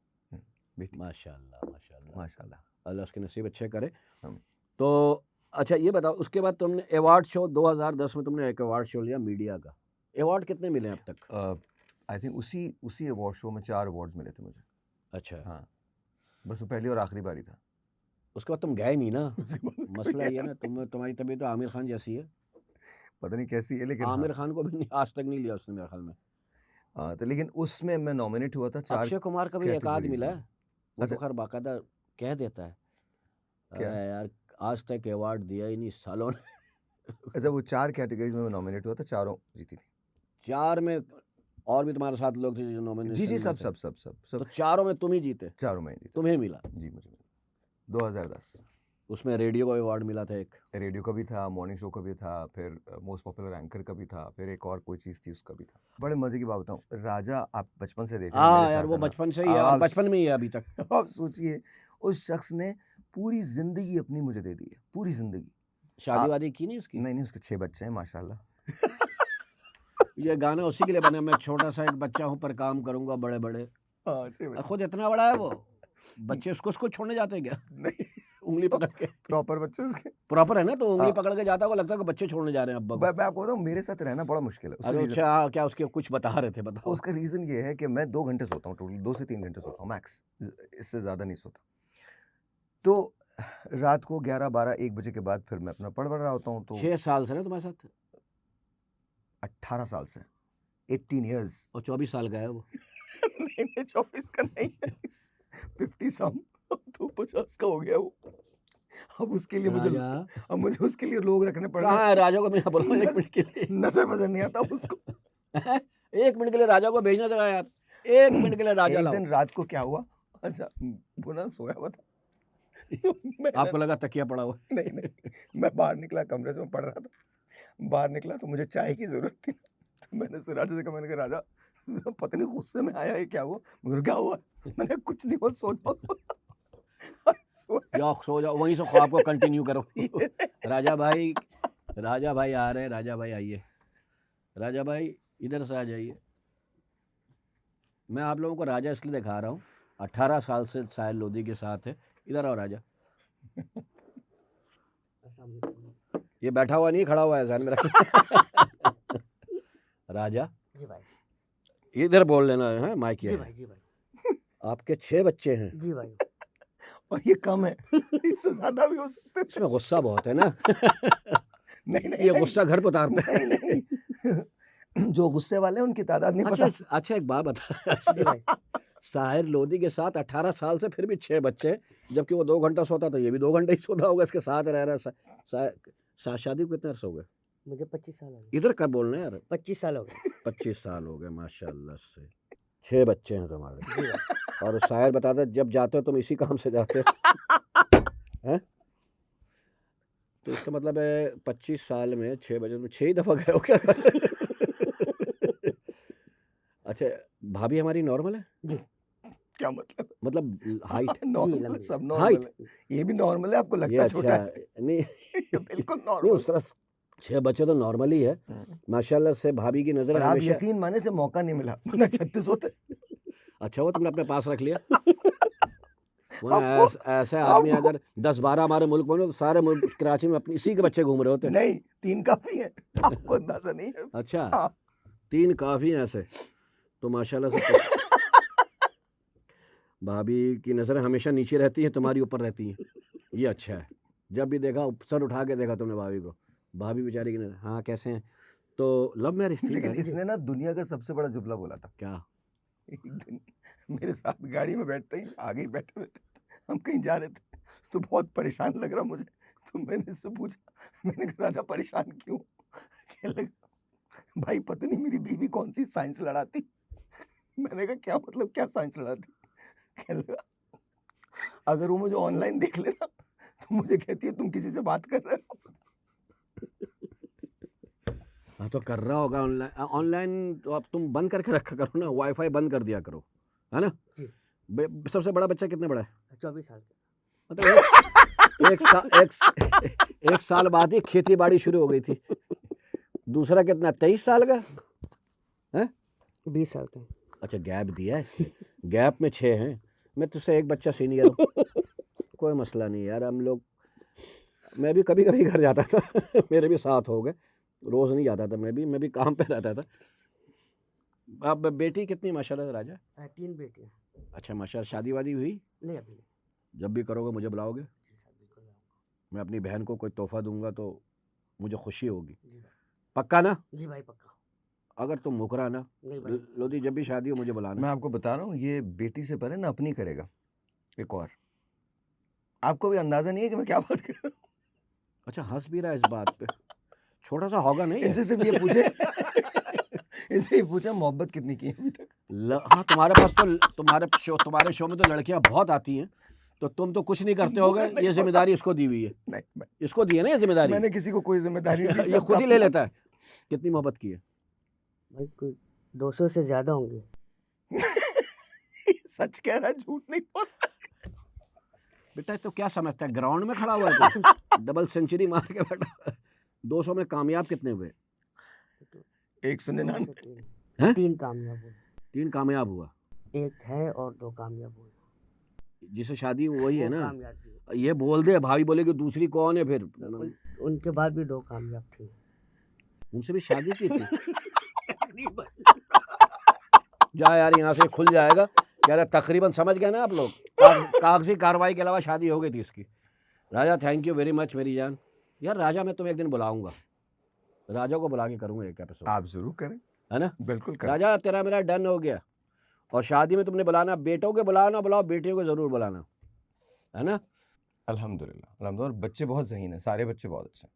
बेटी माशाल्लाह माशाल्लाह, माशाल्लाह। अल्लाह उसके नसीब अच्छे करे। आमीन। तो अच्छा ये बताओ, उसके बाद तुमने अवार्ड शो 2010 में तुमने एक अवार्ड शो लिया मीडिया का, अवार्ड कितने मिले अब तक? आई थिंक उसी अवार्ड शो में 4 अवार्ड्स मिले थे मुझे। अच्छा, हाँ बस वो पहली और आखिरी बारी था। उसके बाद तुम गए नहीं ना, उसके बाद कोई मसला ये गया है ना, तुम्हारी तबीयत तो आमिर खान जैसी है। पता नहीं कैसी है लेकिन हाँ। आमिर खान को भी नहीं, आज तक नहीं लिया उसने मेरे ख्याल में। तो लेकिन उसमें मैं नॉमिनेट हुआ था 4 अक्षय कुमार का भी एक आध कैटेगरीज मिला है, में। वो तो अच्छा खैर बाकायदा कह देता है, क्या? अरे यार आज तक अवार्ड दिया ही नहीं सालों ने अच्छा वो 4 कैटेगरीज में मैं नॉमिनेट हुआ था, चारों जीती थी। 4 में और भी तुम्हारे साथ लोग थे जो जी नॉमिनेशन जी में सब थे, सब सब सब तो सब 4 में तुम ही जीते, चारों में ही जीता। तुम्हें मिला। जी मुझे 2010 उसमें रेडियो का अवार्ड मिला था एक, रेडियो का भी था, मॉर्निंग शो का भी था, फिर मोस्ट पॉपुलर एंकर का भी था, फिर एक और कोई चीज़ थी उसका भी था। बड़े मज़े की बात बताऊँ, राजा आप बचपन से देख रहे हैं हाँ मेरे यार साथ वो है ना। बचपन से ही है, और आप बचपन में ही है अभी तक। आप सोचिए उस शख्स ने पूरी ज़िंदगी अपनी मुझे दे दी है, पूरी ज़िंदगी। शादी वादी की नहीं उसकी? नहीं उसके 6 बच्चे हैं माशाल्लाह। ये गाना उसी के लिए बना, मैं छोटा सा एक बच्चा हूँ पर काम करूंगा बड़े बड़े। हाँ 6 बच्चे। खुद इतना बड़ा है वो, बच्चे उसको छोड़ने जाते हैं क्या? नहीं उंगली पकड़ के, प्रॉपर बच्चे उसके। प्रॉपर है ना, तो उंगली हाँ। पकड़ के जाता होगा, लगता है कि बच्चे छोड़ने जा रहे हैं अब्बा को। मैं आपको बताऊँ मेरे साथ रहना बड़ा मुश्किल है। उसका अरे रीज़न अच्छा हाँ, क्या उसके कुछ बता रहे थे, बताओ। उसका रीज़न ये है कि मैं 2 घंटे सोता हूँ टोटल, 2 से 3 घंटे सोता हूँ मैक्स, इससे ज़्यादा नहीं सोता। तो रात को 11, 12, 1 बजे के बाद फिर मैं अपना पढ़ रहा होता हूँ। तो 6 साल से ना तुम्हारे साथ, 18 साल से 18 इयर्स और 24 साल का है वो। नहीं 24 का नहीं है 50 सम, तो 50 का हो गया वो। अब उसके लिए मुझे उसके लिए लोग रखने पड़ रहे कहाँ हैं। है राजा को? मैं बोलूँ 1 मिनट के लिए नजर नहीं आता उसको। 1 मिनट के लिए राजा को भेजना था यार, 1 मिनट के लिए राजा एक लाओ। दिन रात को क्या हुआ, अच्छा पुनः सोया हुआ था तो आपको लगा तकिया पड़ा हुआ? नहीं मैं बाहर निकला, कमरे से मैं पढ़ रहा था, बाहर निकला तो मुझे चाय की जरूरत थी, तो मैंने उससे राजा से कहा, मैंने कहा राजा पता नहीं गुस्से में आया है क्या हुआ? मुझे क्या हुआ? मैंने कुछ नहीं हुआ, सो जाओ सो जाओ, वहीं से ख्वाब को कंटिन्यू करो राजा भाई आ रहे हैं, राजा भाई आइए, राजा भाई इधर से आ जाइए। मैं आप लोगों को राजा इसलिए दिखा रहा हूँ, 18 साल से साहिल लोधी के साथ है, इधर आओ राजा। ये बैठा हुआ नहीं, खड़ा हुआ है, ध्यान में रखना राजा जी भाई, इधर बोल लेना है, माइक जी ये भाई, है। जी भाई, आपके 6 बच्चे हैं, जी भाई। और ये कम है, इससे ज्यादा भी हो सकते थे। इसमें गुस्सा बहुत है ना नहीं ये गुस्सा घर पर उतारते हैं। नहीं जो गुस्से वाले हैं उनकी तादाद नहीं अच्छा पता। अच्छा एक बात बता जी भाई, साहिर लोधी के साथ 18 साल से फिर भी 6 बच्चे हैं, जबकि वो 2 घंटा सोता था, ये भी 2 घंटे ही सोता होगा, इसके साथ रह रहा है। शादी को कितने अर्स हो गए? मुझे 25 साल हो गए। इधर कब बोलना है यार? 25 साल हो गए। 25 साल हो गए माशाल्लाह से। 6 बच्चे हैं तुम्हारे, जी भाई। और साहिर बताता है जब जाते हो तुम इसी काम से जाते हो हैं? तो इसका मतलब है 25 साल में 6 बजे तुम 6 ही दफा गए हो क्या? अच्छा, भाभी हमारी नॉर्मल है? जी। क्या मतलब? मतलब हाइट? नॉर्मल, लंबी। सब हाइट? नॉर्मल है। ये भी नॉर्मल है, आपको ये लगता छोटा अच्छा है। नहीं ये बिल्कुल नहीं नॉर्मल उस तरह 6 बच्चे तो नॉर्मल ही है। है। माशाल्लाह से भाभी की नज़रें और आप हमेशा यकीन माने से मौका नहीं मिला, वरना 36 होते। अच्छा हुआ तुमने अपने पास रख लिया। वरना आपको ऐसे आदमी आपको अगर 10-12 हमारे मुल्क में हो तो सारे मुल्क कराची में अपनी इसी के बच्चे घूम रहे होते। नहीं, 3 काफ़ी है, आपको अंदाज़ा नहीं है। अच्छा, हाँ। 3 काफ़ी हैं ऐसे। तो माशाल्लाह से भाभी की नज़रें हमेशा नीचे रहती हैं, तुम्हारी ऊपर रहती हैं। ये अच्छा है। जब भी देखा सर उठा के देखा तुमने भाभी को। भाभी बेचारी की नज़र हाँ, कैसे हैं? तो लव मैरिज थी लेकिन पहले? इसने ना दुनिया का सबसे बड़ा जुमला बोला था। क्या? एक दिन मेरे साथ गाड़ी में बैठते ही आगे ही बैठे हुए थे, हम कहीं जा रहे थे, तो बहुत परेशान लग रहा मुझे, तो मैंने इससे पूछा, मैंने कहा राजा परेशान क्यों? कहने लगा भाई पता नहीं मेरी बीवी कौन सी साइंस लड़ाती। मैंने कहा क्या मतलब, क्या साइंस लड़ाती? कहने लगा अगर वो मुझे ऑनलाइन देख लेना तो मुझे कहती है तुम किसी से बात कर रहे हो। हाँ, तो कर रहा होगा ऑनलाइन तो अब तुम बंद करके रखा करो ना, वाईफाई बंद कर दिया करो, है ना? जी। सबसे बड़ा बच्चा कितने बड़ा है? 24 साल का। मतलब एक साल बाद ही खेती बाड़ी शुरू हो गई थी। दूसरा कितना 23 साल का है? 20 साल का। अच्छा, गैप दिया है इसने। गैप में 6 हैं। मैं तुझसे एक बच्चा सीनियर हूँ। कोई मसला नहीं यार, हम लोग मैं भी कभी कभी घर जाता था मेरे भी साथ हो गए, रोज़ नहीं जाता था, मैं भी काम पे रहता था। अब बेटी कितनी माशाल्लाह से राजा? 3 बेटियाँ। अच्छा माशाल्लाह, शादी वादी हुई? नहीं अभी नहीं। जब भी करोगे मुझे बुलाओगे? जी सर, बिल्कुल मैं आऊँगा। मैं अपनी बहन को कोई तोहफा दूंगा तो मुझे खुशी होगी। जी भाई। पक्का ना? जी भाई पक्का। अगर तुम मुकरा ना, नहीं भाई। लोधी जब भी शादी हो मुझे मैं बुलाना। आपको बता रहा हूँ ये बेटी से पहले ना अपनी करेगा एक और। आपको भी अंदाजा नहीं है कि मैं क्या बात कर रहा हूँ। अच्छा, हंस भी रहा है इस बात पे, छोटा सा होगा नहीं है? इनसे सिर्फ ये पूछे इनसे ये पूछा मोहब्बत कितनी की है अभी तक। हाँ, तुम्हारे पास तो तुम्हारे शो में तो लड़कियां बहुत आती हैं, तो तुम तो कुछ नहीं करते होगे। मुझे नहीं ये जिम्मेदारी इसको दी हुई है, नहीं इसको दी है ना ये जिम्मेदारी। मैंने किसी को कोई जिम्मेदारी नहीं दी, ये सब खुद ही काम ले मैं- लेता है। कितनी मोहब्बत की है? भाई कोई 200 से ज़्यादा होंगे। सच कह रहा है, झूठ नहीं बोल रहा। बेटा तो क्या समझता है, ग्राउंड में खड़ा हुआ है कोई? डबल सेंचुरी मार के बैठा। 200 में कामयाब कितने हुए? 199 हैं? 3 कामयाब हुए। 3 कामयाब हुआ। 1 है और 2 कामयाब हुए। जिसे शादी वही है वो ना? कामयाब थी। ये बोल दे, भाभी बोलेगी दूसरी कौन है फिर? उनके बाद भी 2 कामयाब थी। उनसे भी शादी की थी? जा यार यहाँ से खुल जाएगा। कह रहा तकरीबन समझ गए ना आप लोग, कागजी कार्रवाई के अलावा शादी हो गई थी इसकी। राजा थैंक यू वेरी मच मेरी जान। यार राजा मैं तुम्हें एक दिन बुलाऊंगा, राजा को बुला के करूंगा एक एपिसोड, आप जरूर करें, है ना? बिल्कुल करें। राजा तेरा मेरा डन हो गया। और शादी में तुमने बुलाना, बेटों के बुलाओ ना बुलाओ, बेटियों को जरूर बुलाना, है ना? अल्हम्दुलिल्लाह अल्हम्दुलिल्लाह, और बच्चे बहुत ज़हीन हैं, सारे बच्चे बहुत अच्छे हैं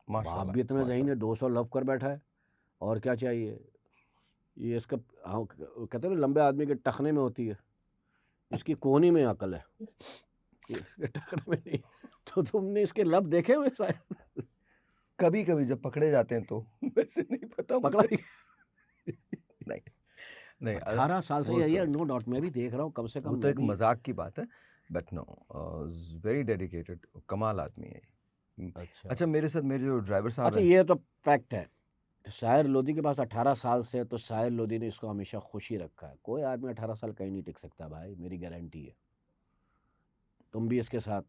बाप माशाल्लाह भी इतना ज़हीन माशाल्लाह। है, 200 लव कर बैठा है। और क्या चाहिए? ये इसका हाँ, कहते हैं ना लंबे आदमी के टखने में होती है, इसकी कोहनी में अकल है, इसके टखने में नहीं। तो तुमने इसके लब देखे हुए शायद? कभी कभी जब पकड़े जाते हैं तो वैसे नहीं पता पकड़ा मुझे। भी? नहीं नहीं 18 साल से वो यही तो- है, नो डाउट मैं भी देख रहा हूँ कम से वो कम। तो एक मजाक की बात है, बट नो वेरी डेडिकेटेड, कमाल आदमी है। अच्छा अच्छा मेरे साथ मेरे जो ड्राइवर साहब अच्छा, हैं, ये तो फैक्ट है। शायर लोधी के पास 18 साल से, तो शायर लोधी ने इसको हमेशा खुशी रखा है। कोई आदमी 18 साल कहीं नहीं टिक सकता भाई, मेरी गारंटी है। तुम भी इसके साथ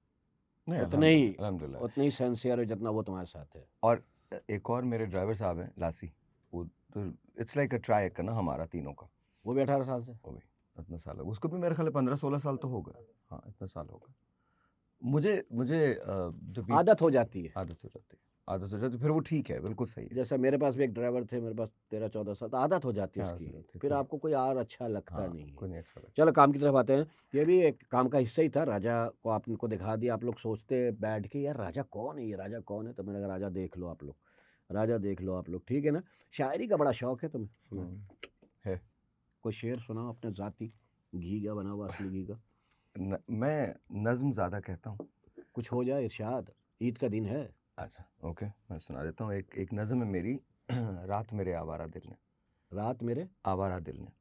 नहीं उतने ही अल्हम्दुलिल्लाह। सिंसियर हो जितना वो तुम्हारे साथ है। और एक और मेरे ड्राइवर साहब हैं लासी, वो तो इट्स लाइक अ ट्राई का ना हमारा तीनों का। वो भी 18 साल से? वो भी इतना साल हो गया उसको भी, मेरे ख्याल 15-16 साल तो हो गए। हाँ इतना साल हो गया। मुझे मुझे जब भी आदत हो जाती है। आदत हो जाती है, आदत हो जाती है, फिर वो ठीक है, बिल्कुल सही है। जैसा मेरे पास भी एक ड्राइवर थे, मेरे पास 13-14 साल, तो आदत हो जाती है हाँ, उसकी। आदत होती है, फिर फिर- आपको कोई और अच्छा लगता हाँ नहीं है। कोई नहीं अच्छा लगता। चलो काम की तरफ आते हैं। ये भी एक काम का हिस्सा ही था, राजा को आपको दिखा दिया। आप लोग सोचते बैठ के यार राजा कौन है, ये राजा कौन है? तो मैंने कहा राजा देख लो आप लोग, राजा देख लो आप लोग, ठीक है ना? शायरी का बड़ा शौक है तुम्हें? सुना है कोई शेर सुनाओ अपने जाति, घी का बना हुआ, असली घी का। मैं नज्म ज़्यादा कहता हूँ। कुछ हो जाए इरशाद, ईद का दिन है। अच्छा ओके, मैं सुना देता हूँ। एक नज्म है मेरी रात मेरे आवारा दिल ने। रात मेरे आवारा दिल ने।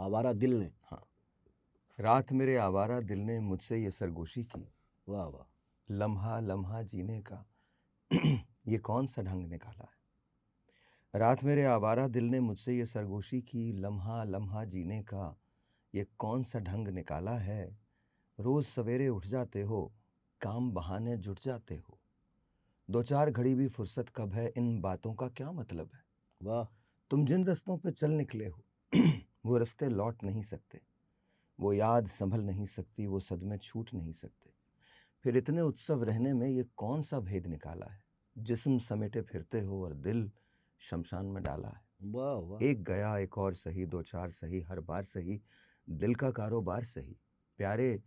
आवारा दिल ने। हाँ। रात मेरे आवारा दिल ने मुझसे ये सरगोशी की, वाह वाह। लम्हा लम्हा जीने का ये कौन सा ढंग निकाला है। रात मेरे आवारा दिल ने मुझसे ये सरगोशी की, लम्हा लम्हा जीने का ये कौन सा ढंग निकाला है। रोज सवेरे उठ जाते हो, काम बहाने जुट जाते हो, दो चार घड़ी भी फुर्सत कब है, इन बातों का क्या मतलब है। वाह। तुम जिन रास्तों पे चल निकले हो वो रास्ते लौट नहीं सकते, वो याद संभल नहीं सकती, वो सदमे छूट नहीं सकते। फिर इतने उत्सव रहने में ये कौन सा भेद निकाला है, जिस्म समेटे फिरते हो और दिल शमशान में डाला है। वाह वाह। एक गया एक और सही, दो चार सही, हर बार सही, दिल का कारोबार सही। प्यारे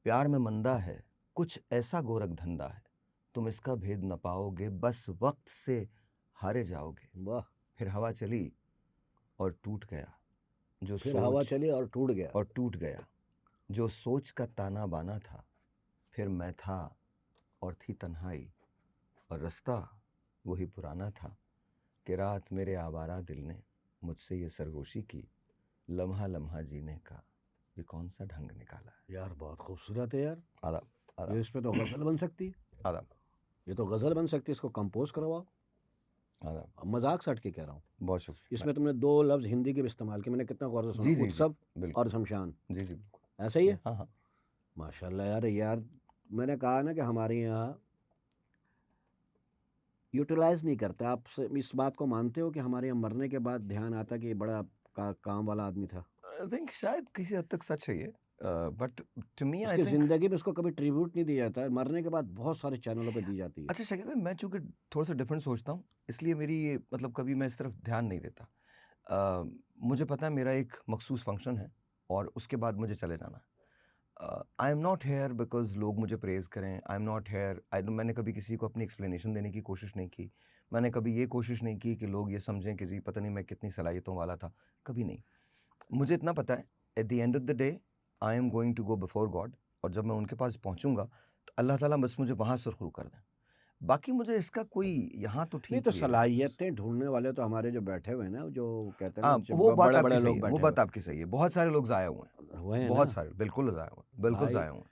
प्यार में मंदा है, कुछ ऐसा गोरख धंधा है, तुम इसका भेद न पाओगे, बस वक्त से हारे जाओगे। वाह। फिर हवा चली और टूट गया जो फिर हवा सोच, चली और टूट गया। और टूट गया जो सोच का ताना बाना था। फिर मैं था और थी तन्हाई, और रास्ता वही पुराना था, कि रात मेरे आवारा दिल ने मुझसे ये सरगोशी की, लम्हा लम्हा जीने का ये कौन सा ढंग निकाला है। यार बहुत खूबसूरत है यार। आदाब ये आदाब इस पे तो गजल बन सकती है। आदाब ये तो गजल बन सकती है, इसको कंपोज करवाओ। आदाब। अब मजाक सट के कह रहा हूँ। बहुत शुक्रिया। इसमें तुमने 2 लफ्ज हिंदी के भी इस्तेमाल किए, मैंने कितना गौर से सुना। जी जी जी उत्सव बिल्कुल। और शमशान। जी जी बिल्कुल। ऐसा ही है। हाँ हाँ। माशाल्लाह यार। यार मैंने कहा ना कि हमारे यहाँ यूटिलाइज नहीं करते। आप इस बात को मानते हो कि हमारे यहाँ मरने के बाद ध्यान आता कि ये बड़ा काम वाला आदमी था। आई थिंक शायद किसी हद तक सच है ये, बट टू मी आई उसकी थिंक। ज़िंदगी में उसको कभी ट्रिब्यूट नहीं दिया जाता है, मरने के बाद बहुत सारे चैनलों पे दी जाती है। अच्छा शकील भाई, मैं चूंकि थोड़ा सा डिफरेंट सोचता हूँ, इसलिए मेरी ये मतलब कभी मैं इस तरफ ध्यान नहीं देता। मुझे पता है मेरा एक मखसूस फंक्शन है और उसके बाद मुझे चले जाना है। आई एम नॉट हेयर बिकॉज लोग मुझे प्रेज़ करें। आई एम नॉट हेयर, मैंने कभी किसी को अपनी एक्सप्लेनेशन देने की कोशिश नहीं की। मैंने कभी ये कोशिश नहीं की कि लोग ये समझें कि जी पता नहीं मैं कितनी सलाहियतों वाला था, कभी नहीं। मुझे इतना पता है, at the end of the day I am going to go before God, और जब मैं उनके पास पहुंचूंगा तो अल्लाह ताला बस मुझे वहाँ सुरखरू कर दें। बाकी मुझे इसका कोई यहाँ तो नहीं ठीक तो ही है। सलाहियतें ढूंढने वाले तो हमारे जो बैठे हुए हैं ना, जो कहते हैं हाँ, ना, वो बात बड़े आपकी बड़े सही लोग है, वो बैठे बात आपकी सही है। बहुत सारे लोग ज़ाया हुए हैं, हुए हैं बहुत ना सारे, बिल्कुल ज़ाया हुए हैं, बिल्कुल भाई। ज़ाया हुए हैं।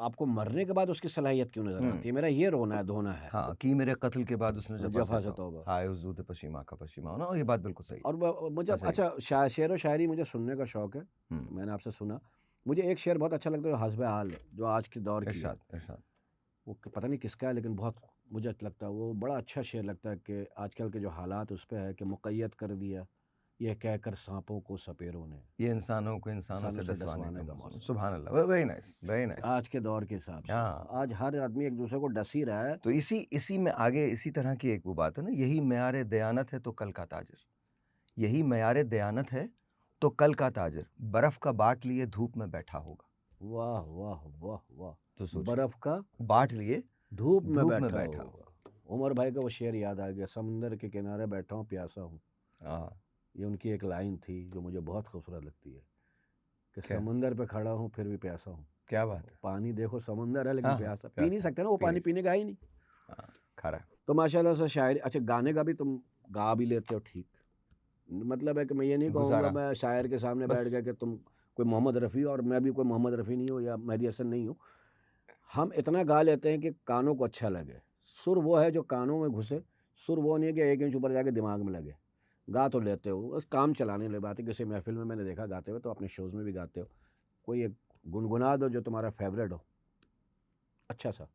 आपको मरने के बाद उसकी सलाहियत क्यों नजर आती है? मेरा ये रोना है, धोना है। हाँ, कि मेरे कत्ल के बाद उसने जफा जफा से से तौबा, तौबा। हाय हुजूद पशीमा का पशीमा होना, और ये बात बिल्कुल सही और मुझे ऐसे ही। अच्छा शेर व शायरी मुझे सुनने का शौक है। हम्म, मैंने आपसे सुना। मुझे एक शेर बहुत अच्छा लगता है, जो हस्ब हाल है, जो आज के दौर की है। इरशाद इरशाद। वो पता नहीं किसका है, लेकिन बहुत मुझे लगता है वो बड़ा अच्छा शेर लगता है कि आजकल के जो हालात उस पे है कि मुक़य्यद कर दिया ये कहकर सांपों को सपेरों ने, ये इंसानों को इंसानों से इंसानों से डसवाने डसवाने का का मौसम। मौसम। सुभान अल्लाह, वेरी नाइस वेरी नाइस। आज के दौर के हिसाब से हाँ, आज हर आदमी एक दूसरे को डस ही रहा है। तो इसी इसी में आगे इसी तरह की एक वो बात है ना, यही मेयार दयानत है तो कल का ताजिर, यही मेयार दयानत है तो कल का ताजिर बर्फ का बाट लिए धूप में बैठा होगा। वाह वाह वाह वाह। तो सोचिए, बर्फ का बाट लिए धूप में धूप में बैठा बैठा होगा। उमर भाई का वो शेर याद आ गया, समंदर के किनारे बैठा हूँ प्यासा हूँ। हाँ, ये उनकी एक लाइन थी जो मुझे बहुत खूबसूरत लगती है कि क्या समंदर पे खड़ा हूँ फिर भी प्यासा हूँ। क्या बात है। पानी देखो समंदर है लेकिन हाँ हाँ, प्यासा पी नहीं प्यासा सकते ना, वो पी पानी नहीं पीने का ही नहीं। हाँ, खा रहा है। तो माशाल्लाह से शायरी। अच्छा गाने का भी तुम गा भी लेते हो, ठीक। मतलब है कि मैं ये नहीं कहूँगा गुजारा मैं शायर के सामने बैठ बस। गया कि तुम कोई मोहम्मद रफ़ी और मैं भी कोई मोहम्मद रफ़ी नहीं हूँ या मेहदी हसन नहीं हूँ। हम इतना गा लेते हैं कि कानों को अच्छा लगे। सुर वो है जो कानों में घुसे, सुर वो नहीं है कि 1 इंच ऊपर जाके दिमाग में लगे। गा तो लेते हो, बस काम चलाने वाली बात है। किसी महफ़िल में मैंने देखा गाते हुए, तो अपने शोज़ में भी गाते हो। कोई एक गुनगुना दो जो तुम्हारा फ़ेवरेट हो, अच्छा-सा।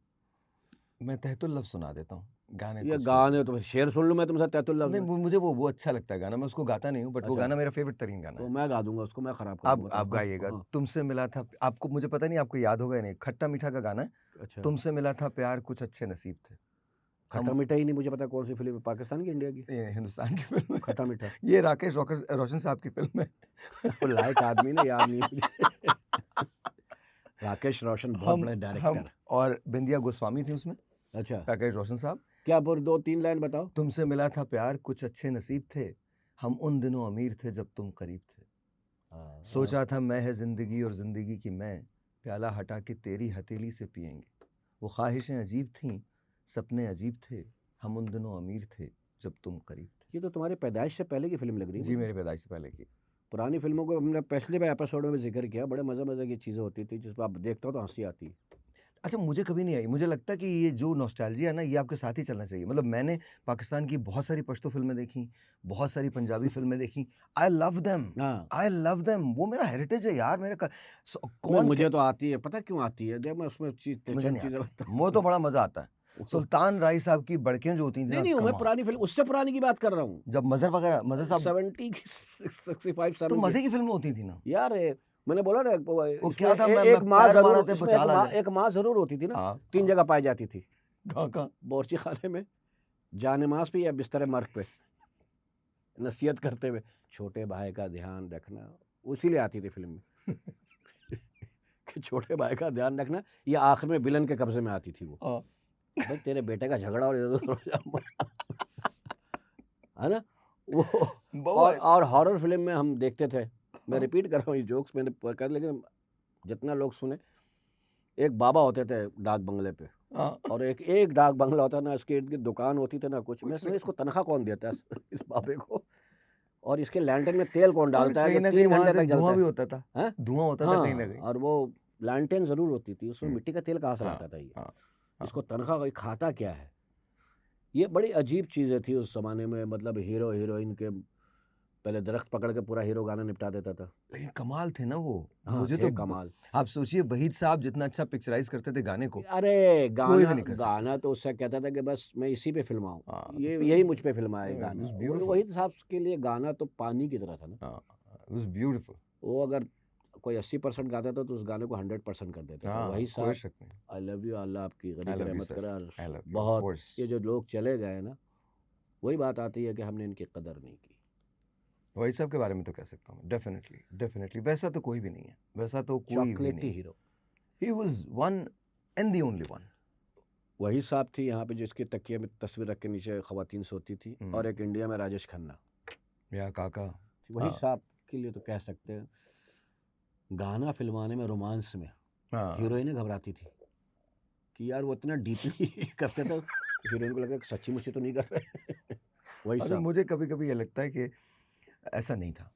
मैं तहतुल लफ्ज़ सुना देता हूँ, गाने ये को छोड़ गाने दो। तो फिर शेर सुन लूँ मैं तुमसे तैतुल लफ्ज़ नहीं, में। मुझे वो अच्छा लगता है गाना, मैं उसको गाता नहीं हूँ, बट वो अच्छा, गाना मेरा फ़ेवरेट तरीन गाना तो है। मैं गा दूँगा उसको, मैं ख़राब कर आप दूँगा। बताओ। हाँ, गाइएगा, हाँ। तुमसे मिला था आपको, मुझे पता नहीं आपको याद होगा या नहीं, खट्टा-मीठा का गाना है। अच्छा, तुमसे मिला था प्यार कुछ अच्छे नसीब थे। हम खट्टा-मीठा ही नहीं मुझे पता कौन सी फ़िल्म है, पाकिस्तान की, इंडिया की? ये हिंदुस्तान की फ़िल्म है। खट्टा-मीठा। ये राकेश रोशन साहब की फ़िल्म है। वो लायक आदमी ना, याद नहीं मुझे। राकेश रोशन बहुत बड़े हम डायरेक्टर। और बिंदिया गोस्वामी थी उसमें, अच्छा, राकेश रोशन साहब। क्या पर 2-3 लाइन बताओ? तुमसे मिला था प्यार कुछ अच्छे नसीब थे, हम उन दिनों अमीर थे जब तुम करीब थे। हाँ, सोचा था मैं है ज़िंदगी और ज़िंदगी की मैं, प्याला हटा के तेरी हथेली से पिएंगे। वो ख्वाहिशें अजीब थीं, सपने अजीब थे, हम उन दिनों अमीर थे जब तुम करीब थे। ये तो तुम्हारी पैदाइश से पहले की फ़िल्म लग रही है जी, मुझे। मेरी पैदाइश से पहले की। पुरानी फ़िल्मों को हमने पिछले भी एपिसोड में भी ज़िक्र किया, बड़े मज़े-मज़े की चीज़ें होती थी, जिसपे आप देखते हो तो हँसी आती है। अच्छा, मुझे कभी नहीं आई। मुझे लगता है कि ये जो नॉस्टैल्जिया है ना, ये आपके साथ ही चलना चाहिए। मतलब मैंने पाकिस्तान की बहुत सारी पश्तो फ़िल्में देखी, बहुत सारी पंजाबी फ़िल्में देखी। आई लव देम, हाँ, आई लव देम। वो मेरा हेरिटेज है यार, मेरे क स मैं कौन क मुझे तो आती है, पता है क्यों आती है? जब मैं उसमें मुझे चंद नहीं चीज़ें आती। बताऊँ। मुझे तो बड़ा मज़ा आता है। वो सुल्तान राय साहब की बड़कियाँ जो होती थी नहीं, ना, नहीं, मैं कमाल। पुरानी फ़िल्म उससे पुरानी की बात कर रहा हूँ। जब मज़हर साहब 70 की 65 तो 7 की। मज़े की फ़िल्में होती थी ना। यार मैंने बोला ना वो इसमें क्या था, मैं एक माँ पैर मारा ज़रूर, थे इसमें भुचाल आ जाए। एक माँ ज़रूर होती थी ना, हाँ, 3 हाँ। जगह पाई जाती थी। कहाँ? बावर्ची खाने में, जानेमाज़ पे या बिस्तर मर्ग पे, नसीहत करते हुए, छोटे भाई का ध्यान रखना, इसीलिए आती थी फ़िल्म में। कि छोटे भाई का ध्यान रखना, ये आखिर में विलन के कब्ज़े में आती थी वो। हाँ। भाई तेरे बेटे का झगड़ा और इधर-उधर हो जाऊँगा। है ना? वो बहुत और हॉरर फ़िल्म में हम देखते थे, मैं हाँ, रिपीट कर रहा हूँ ये जोक्स मैंने कर, लेकिन जितना लोग सुने, एक बाबा होते थे डाक बंगले पे, हाँ। और एक डाक बंगला होता है ना, इसके इर्द-गिर्द दुकान होती थी ना कुछ, मैं कुछ सोचा नहीं। इसको तनख्वाह कौन देता है इस बाबे को, और इसके लैंटर्न में तेल कौन और डालता है कहीं कि न कहीं 3 वहाँ घंटे से तक जलता धुआँ है? भी होता था। हैं? धुआँ होता था कहीं न हाँ, कहीं। और वो लैंटर्न ज़रूर होती थी, उसमें हुँ। मिट्टी का तेल कहाँ से हाँ, लाता था ये? हाँ, हाँ। इसको तनख्वाह कोई खाता क्या है? ये बड़ी अजीब चीज़ें थी उस ज़माने में, मतलब हीरो-हीरोइन के पहले दरख्त पकड़ के पूरा हीरो गाना निपटा देता था। लेकिन कमाल थे ना वो। हाँ, मुझे तो थे ब कमाल। आप सोचिए वहीद साहब जितना अच्छा पिक्चराइज़ करते थे गाने को, अरे! कोई भी गाना नहीं कर सकता। गाना तो उससे कहता था कि बस मैं इसी पे फ़िल्माऊँ, हाँ, तो ये फिर यही मुझ पे फ़िल्माए इट गाना। वाज़ वही ब्यूटीफुल। वहीद साहब के लिए गाना तो पानी की तरह था ना। हाँ, इट वाज़ ब्यूटीफुल। वो अगर कोई 80% गाता था तो उस गाने को 100% कर देता था। हाँ, वही कोई साहब, शक नहीं। आई लव यू, अल्लाह आपकी आई गनी लव यू रहमत सर, करे। और आई लव यू ऑफ बहुत कोर्स। ये जो लोग चले गए ना, वही बात आती है कि हमने इनकी कदर नहीं की। वहीद साहब के बारे में तो कह सकता हूँ मैं, डेफ़िनिटली, डेफ़िनिटली। वैसा तो कोई भी नहीं है, वैसा तो कोई भी चॉकलेटी नहीं है। Hero. He was one and the only one. वही साहब थी यहाँ पे जिसके तकिए में तस्वीर रख के नीचे ख़वातीन सोती थी, हुँ, और एक इंडिया में राजेश खन्ना। या काका। वही हाँ, साहब के लिए तो कह सकते हैं, गाना फ़िल्माने में, रोमांस में हाँ। हीरोइनें घबराती थी कि यार वो इतना डीपली करते थे, हीरोइन को लगा कि सच्ची-मुच्ची तो नहीं कर रहे। वही अच्छा, साहब। मुझे कभी-कभी ये लगता है कि ऐसा नहीं था।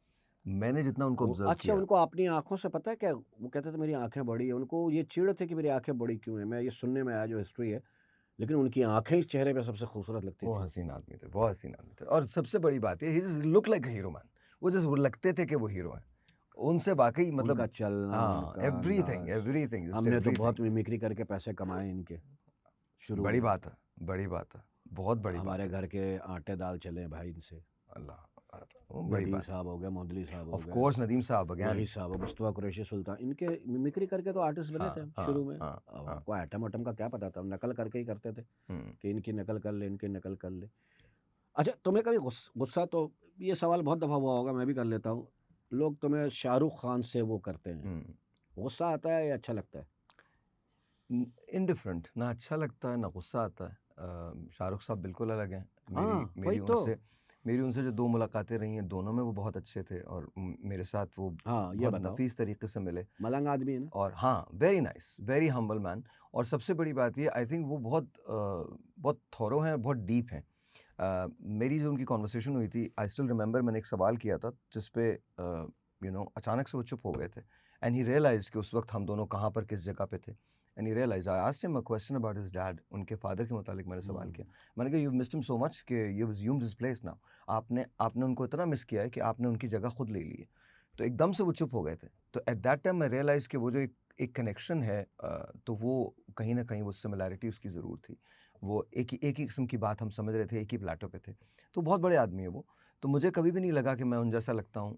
मैंने जितना उनको वो ऑब्ज़र्व अच्छा, किया। उनको अपनी आँखों से पता है क्या, वो कहते थे मेरी आँखें बड़ी हैं, उनको ये चिढ़ थी कि मेरी आँखें बड़ी क्यों हैं? मैं ये सुनने में आया जो हिस्ट्री है, लेकिन उनकी आँखें ही चेहरे पे सबसे खूबसूरत लगती वो थी। हसीन आदमी थे, बहुत हसीन आदमी थे। और सबसे बड़ी बात ये, he just look like a hero man. वो जस्ट वो लगते थे कि वो हीरो हैं। उनसे वाक़ई उनका मतलब चलना, हाँ, उनका एवरीथिंग, अंदाज़। एवरीथिंग, जस्ट हमने तो एवरीथिंग। बहुत मिमिक्री करके पैसे कमाए इनके, शुरू बड़ी में। बात है, बड़ी बात है। बहुत बड़ी हमारे बात है। घर के आटे दाल चले हैं भाई इनसे। अल्लाह! वो बड़ी नदीम बात है। साहब हो गए, मोदली साहब हो ऑफ़ गए, कोर्स नदीम साहब वही अगेन। साहब, मुस्तफ़ा कुरैशी सुल्तान, इनके मिमिक्री करके तो आर्टिस्ट बने थे हाँ, शुरू हाँ, में। हाँ, अब हाँ। हमको आइटम-वाइटम का क्या पता था, हम नकल करके ही करते थे हुँ। कि इनकी नकल कर ले, इनकी नकल कर ले। अच्छा, तुम्हें कभी गुस्सा, तो ये सवाल बहुत दफ़ा हुआ होगा, मैं भी कर लेता हूँ। लोग तुम्हें शाहरुख खान से वो करते हैं, हुँ। गुस्सा आता है या अच्छा लगता है? इंडिफरेंट, ना अच्छा लगता है, ना गुस्सा आता है। शाहरुख साहब बिल्कुल अलग हैं। मेरी हाँ, वही मेरी तो। उनसे मेरी उनसे जो 2 मुलाकातें रही हैं, दोनों में वो बहुत अच्छे थे और मेरे साथ वो हाँ, ये बहुत बताओ। नफ़ीस तरीके से मिले। मलंग आदमी है ना? और हाँ, very nice, very humble man. और सबसे बड़ी बात ये, आई थिंक वो बहुत थॉरो हैं और बहुत डीप हैं। मेरी जो उनकी कन्वर्सेशन हुई थी, आई स्टिल रिमेंबर, मैंने एक सवाल किया था जिस पे अचानक से वो चुप हो गए थे। एंड ही रियलाइज़्ड कि उस वक़्त हम दोनों कहाँ पर किस जगह पे थे। And he realized, I asked him a question about his dad, उनके फादर के मुतालिक मैंने सवाल किया। हुँ। मैंने कहा, you missed him so much कि you have assumed his place now. आपने आपने उनको इतना मिस किया है कि आपने उनकी जगह खुद ले ली है। तो एकदम से वो चुप हो गए थे। तो एट दैट टाइम मैं रियलाइज़ कि वो जो एक कनेक्शन है, तो वो कहीं न कहीं वो सिमिलैरिटी उसकी ज़रूर थी। वो एक ही किस्म की बात हम समझ रहे थे, एक ही प्लैटो पे थे। तो बहुत बड़े आदमी है वो। तो मुझे कभी भी नहीं लगा कि मैं उन जैसा लगता हूँ,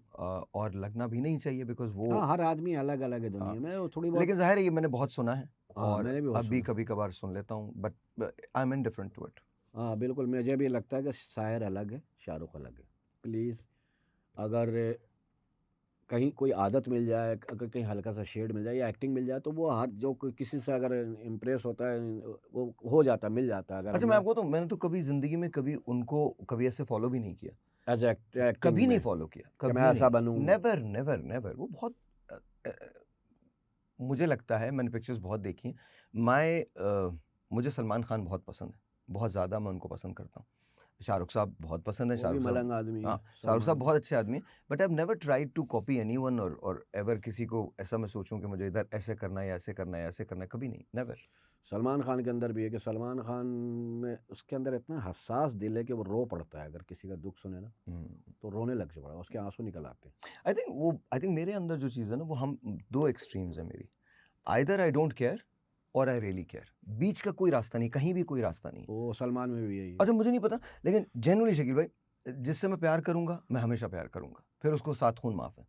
और लगना भी नहीं चाहिए बिकॉज़ वो हाँ, हर आदमी अलग-अलग है हाँ, दुनिया में, वो थोड़ी बहुत। लेकिन ज़ाहिर है ये मैंने बहुत सुना है हाँ, और मैंने भी बहुत अब भी सुना। कभी-कभार सुन लेता हूँ, but I am indifferent to it. हाँ, बिल्कुल, मुझे भी लगता है कि शायर अलग है, शाहरुख अलग है। प्लीज़, अगर कहीं कोई आदत मिल जाए, अगर कहीं हल्का-सा शेड मिल जाए या एक्टिंग मिल जाए, तो वो हर जो कोई किसी से अगर इम्प्रेस होता है, वो हो जाता है, मिल जाता है। अगर अच्छा, हमने मैंने तो कभी ज़िंदगी में कभी उनको कभी ऐसे फ़ॉलो भी नहीं किया। एज़ एक्टिंग कभी नहीं में फ़ॉलो किया, कि मैं कभी ऐसा नहीं। बनूँ। Never, never, never. वो बहुत अ अ, मुझे लगता है, मैंने पिक्चर्स बहुत देखी हैं। मुझे सलमान खान बहुत पसंद है, बहुत ज़्यादा मैं उनको पसंद करता हूँ। शाहरुख साहब बहुत पसंद है, वो भी शाहरुख साहब, मलंग आदमी है हाँ शाहरुख साहब सलमान बहुत अच्छे आदमी हैं, but I have never tried to copy anyone और एवर किसी को ऐसा मैं सोचूं कि मुझे इधर ऐसे करना है या ऐसे करना है या ऐसे करना है, कभी नहीं, नेवर। सलमान खान के अंदर भी है कि सलमान खान में उसके अंदर इतना हसास दिल है कि वो रो पड़ता है, अगर किसी का दुख सुने ना तो रोने लग पड़ा, उसके आंसू निकल आते हैं। आई थिंक मेरे अंदर जो चीज़ है ना वो हम दो एक्सट्रीम्स है मेरी, आइदर आई डोंट केयर और आई रियली केयर, बीच का कोई रास्ता नहीं, कहीं भी कोई रास्ता नहीं। वो सलमान में भी यही है। अच्छा मुझे नहीं पता, लेकिन जेन्युइनली शकील भाई जिससे मैं प्यार करूंगा मैं हमेशा प्यार करूंगा, फिर उसको सात खून माफ है,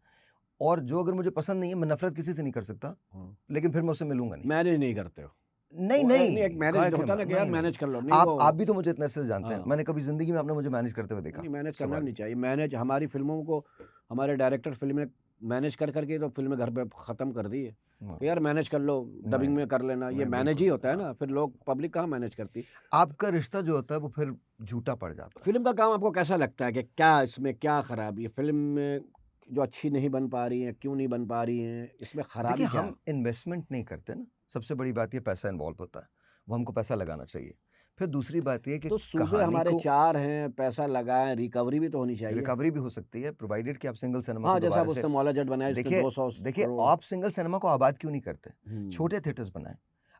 और जो अगर मुझे पसंद नहीं है मैं नफरत किसी से नहीं कर सकता, हाँ। लेकिन फिर मैं उससे मिलूंगा नहीं। मैनेज नहीं करते हो। नहीं वो नहीं एक मैनेज काहे के होता है ना कि यार नहीं, नहीं। मैनेज कर लो, नहीं वो आप भी तो मुझे इतने से जानते हैं, हाँ। मैंने कभी जिंदगी में आपने मुझे मैनेज करते हुए देखा? नहीं, मैनेज करना सवाल नहीं चाहिए। मैनेज हमारी फिल्मों को हमारे डायरेक्टर फिल्में मैनेज कर करके तो फिल्में घर पे ख़त्म कर दी है हाँ, कि यार मैनेज कर लो, डबिंग नहीं में कर लेना, ये नहीं मैनेज ही बिल्कुल होता है हाँ, ना, फिर लोग पब्लिक कहाँ मैनेज करती। आपका रिश्ता जो होता है वो फिर झूठा पड़ जाता है। फिल्म का काम आपको कैसा लगता है कि क्या इसमें क्या खराबी है, फिल्म में जो अच्छी नहीं बन पा रही हैं, क्यों नहीं बन पा रही हैं, इसमें देखिए खराबी क्या है? हम इन्वेस्टमेंट नहीं करते ना, सबसे बड़ी बात ये पैसा इन्वॉल्व होता है, वो हमको पैसा लगाना चाहिए। फिर दूसरी बात ये कि तो सूबे कहानी हमारे को 4 हैं, पैसा लगाएँ, रिकवरी भी तो होनी चाहिए। रिकवरी भी हो सकती है, प्रोवाइडेड कि आप सिंगल सिनेमा हाँ, को जैसा अब दोबारा से उसने मौला जट बनाया जिसमें देखिए 200 देखिए करोड़। आप सिंगल सिनेमा को आबाद क्यों नहीं करते? हुँ। छोटे थिएटर्स बनाएं।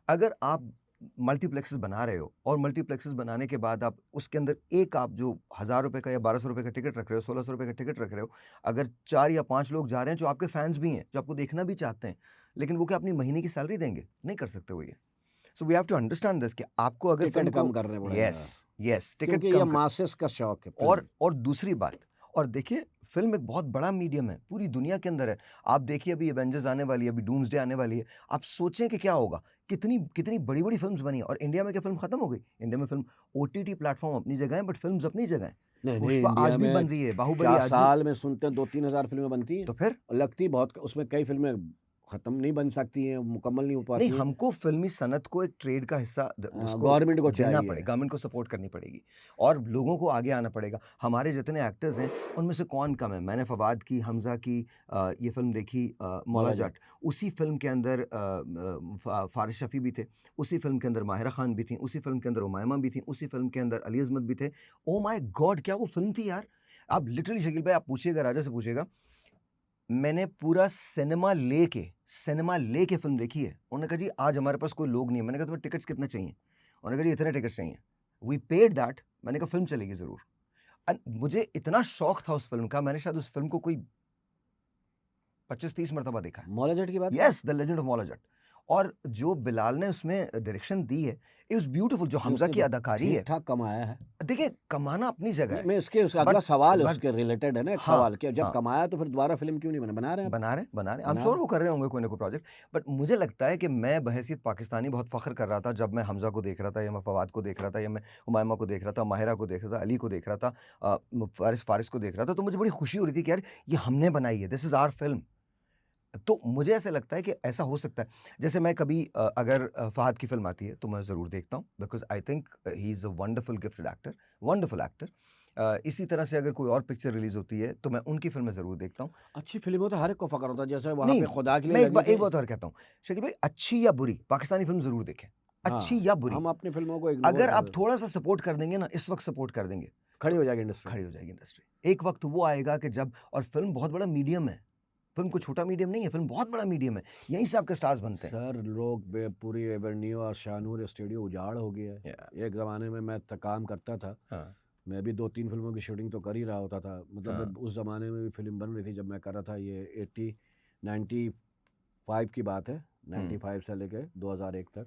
अगर आप मल्टीप्लेक्सेस बना रहे हो और मल्टीप्लेक्सेस बनाने के बाद आप उसके अंदर एक आप जो 1000 रुपए का या 1200 रुपए का टिकट रख रहे हो, 1600 रुपए का टिकट रख रहे हो, अगर 4 या 5 लोग जा रहे हैं जो आपके फैंस भी हैं, जो आपको देखना भी चाहते हैं, लेकिन वो क्या अपनी महीने की सैलरी देंगे? नहीं कर सकते वो ये। So we have to understand this कि आपको अगर टिकट फिल्म को कम करने पड़ेगा। यस टिकट क्योंकि ये कम कर, मासेस का शौक है फिल्म। और दूसरी बात, और देखिए फिल्म एक बहुत बड़ा मीडियम है, पूरी दुनिया के अंदर है। आप देखिए अभी एवेंजर्स आने वाली है, अभी डूम्सडे आने वाली है, आप सोचें कि क्या होगा, कितनी कितनी बड़ी बड़ी फिल्म्स बनी है। और इंडिया में क्या फिल्म खत्म हो गई? इंडिया में फिल्म ओटीटी प्लेटफॉर्म अपनी जगह है, बट फिल्म्स अपनी जगह है। नहीं, नहीं, पुष्पा आज इंडिया भी में बन रही है, बाहुबली 4 आज भी, साल में सुनते हैं 2-3 हज़ार फिल्में बनती हैं तो फिर और लगती बहुत, उसमें कई फिल्में ख़त्म नहीं बन सकती हैं, मुकम्मल नहीं हो नहीं, पाती हैं। हमको फिल्मी सनत को एक ट्रेड का हिस्सा उसको गवर्नमेंट को देना चाहिए। पड़ेगा, गवर्नमेंट को सपोर्ट करनी पड़ेगी और लोगों को आगे आना पड़ेगा। हमारे जितने एक्टर्स हैं उनमें से कौन कम है? मैंने फवाद की, हमजा की ये फिल्म देखी मौला मौला जट, जट। उसी फिल्म के अंदर फारिस शफी भी थे, उसी फिल्म के अंदर माहिरा खान भी थी, उसी फिल्म के अंदर उमायमा भी थी, उसी फिल्म के अंदर अली अज़मत भी थे। ओ माय गॉड, क्या वो फिल्म थी यार! आप लिटरली शकील भाई आप पूछिएगा, राजा से पूछिएगा, मैंने पूरा सिनेमा लेके फ़िल्म देखी है। उन्होंने कहा जी आज हमारे पास कोई लोग नहीं है। मैंने कहा तुम्हें टिकट्स कितने चाहिए? उन्होंने कहा जी इतने टिकट्स चाहिए। We paid that. मैंने कहा फ़िल्म चलेगी ज़रूर। मुझे इतना शौक था उस फ़िल्म का, मैंने शायद उस फ़िल्म को कोई 25-30 मरतबा देखा है। मौला जट की बात yes, the legend of Maula Jatt. और जो बिलाल ने उसमें डायरेक्शन दी है, इट वाज़ ब्यूटीफुल। जो नहीं, हमज़ा उसने की तो अदाकारी है, ठीक-ठाक कमाया है। देखिए कमाना अपनी जगह नहीं, है, मैं उसका अगला बट सवाल है बट उसके रिलेटेड है ना, एक हाँ, सवाल कि जब हाँ। कमाया तो फिर दोबारा फ़िल्म क्यों नहीं बना रहे हैं अब? बना रहे आई एम बना श्योर रहे वो कर रहे होंगे कोई ना कोई प्रोजेक्ट, बट मुझे लगता है कि मैं बहैसियत पाकिस्तानी बहुत फ़ख्र कर रहा था जब मैं हमज़ा को देख रहा था, या मैं फवाद को देख रहा था, या मैं उमायमा को देख रहा था, माहिरा को देख रहा था, अली को देख रहा था, फारिस को देख रहा था, तो मुझे बड़ी खुशी हो रही थी कि यार ये हमने बनाई है, दिस इज़ आवर फिल्म। तो मुझे ऐसा लगता है कि ऐसा हो सकता है। जैसे मैं कभी अगर फ़हद की फ़िल्म आती है तो मैं ज़रूर देखता हूँ, because I think he is a wonderful gifted actor, wonderful actor. इसी तरह से अगर कोई और पिक्चर रिलीज़ होती है तो मैं उनकी फ़िल्में ज़रूर देखता हूँ। अच्छी फ़िल्म हो तो हर एक को फ़ख्र होता है, जैसे वहाँ नहीं, पे खुदा के लिए मैं लगी एक थी। बात और कहता हूँ, शकील भाई अच्छी या बुरी पाकिस्तानी फ़िल्म ज़रूर देखें, अच्छी हाँ, या बुरी। हम अपनी फ़िल्मों को इग्नोर अगर कर आप देते हैं। थोड़ा-सा सपोर्ट कर देंगे ना, इस वक़्त सपोर्ट कर देंगे, खड़ी हो तो जाएगी इंडस्ट्री। खड़ी हो जाएगी इंडस्ट्री। एक वक़्त वो आएगा कि जब, और फ़िल्म बहुत बड़ा मीडियम है, फ़िल्म कोई छोटा मीडियम नहीं है, फ़िल्म बहुत बड़ा मीडियम है, यहीं से आपके स्टार्स बनते हैं। सर लोग पूरी एवेन्यू और शाहनूर स्टूडियो उजाड़ हो गया है। एक ज़माने में मैं काम करता था, हाँ, मैं भी 2-3 फ़िल्मों की शूटिंग तो कर ही रहा होता था। मतलब हाँ। उस ज़माने में भी फ़िल्म बन रही थी जब मैं कर रहा था, ये 95 की बात है, 95 से लेके 2001 तक।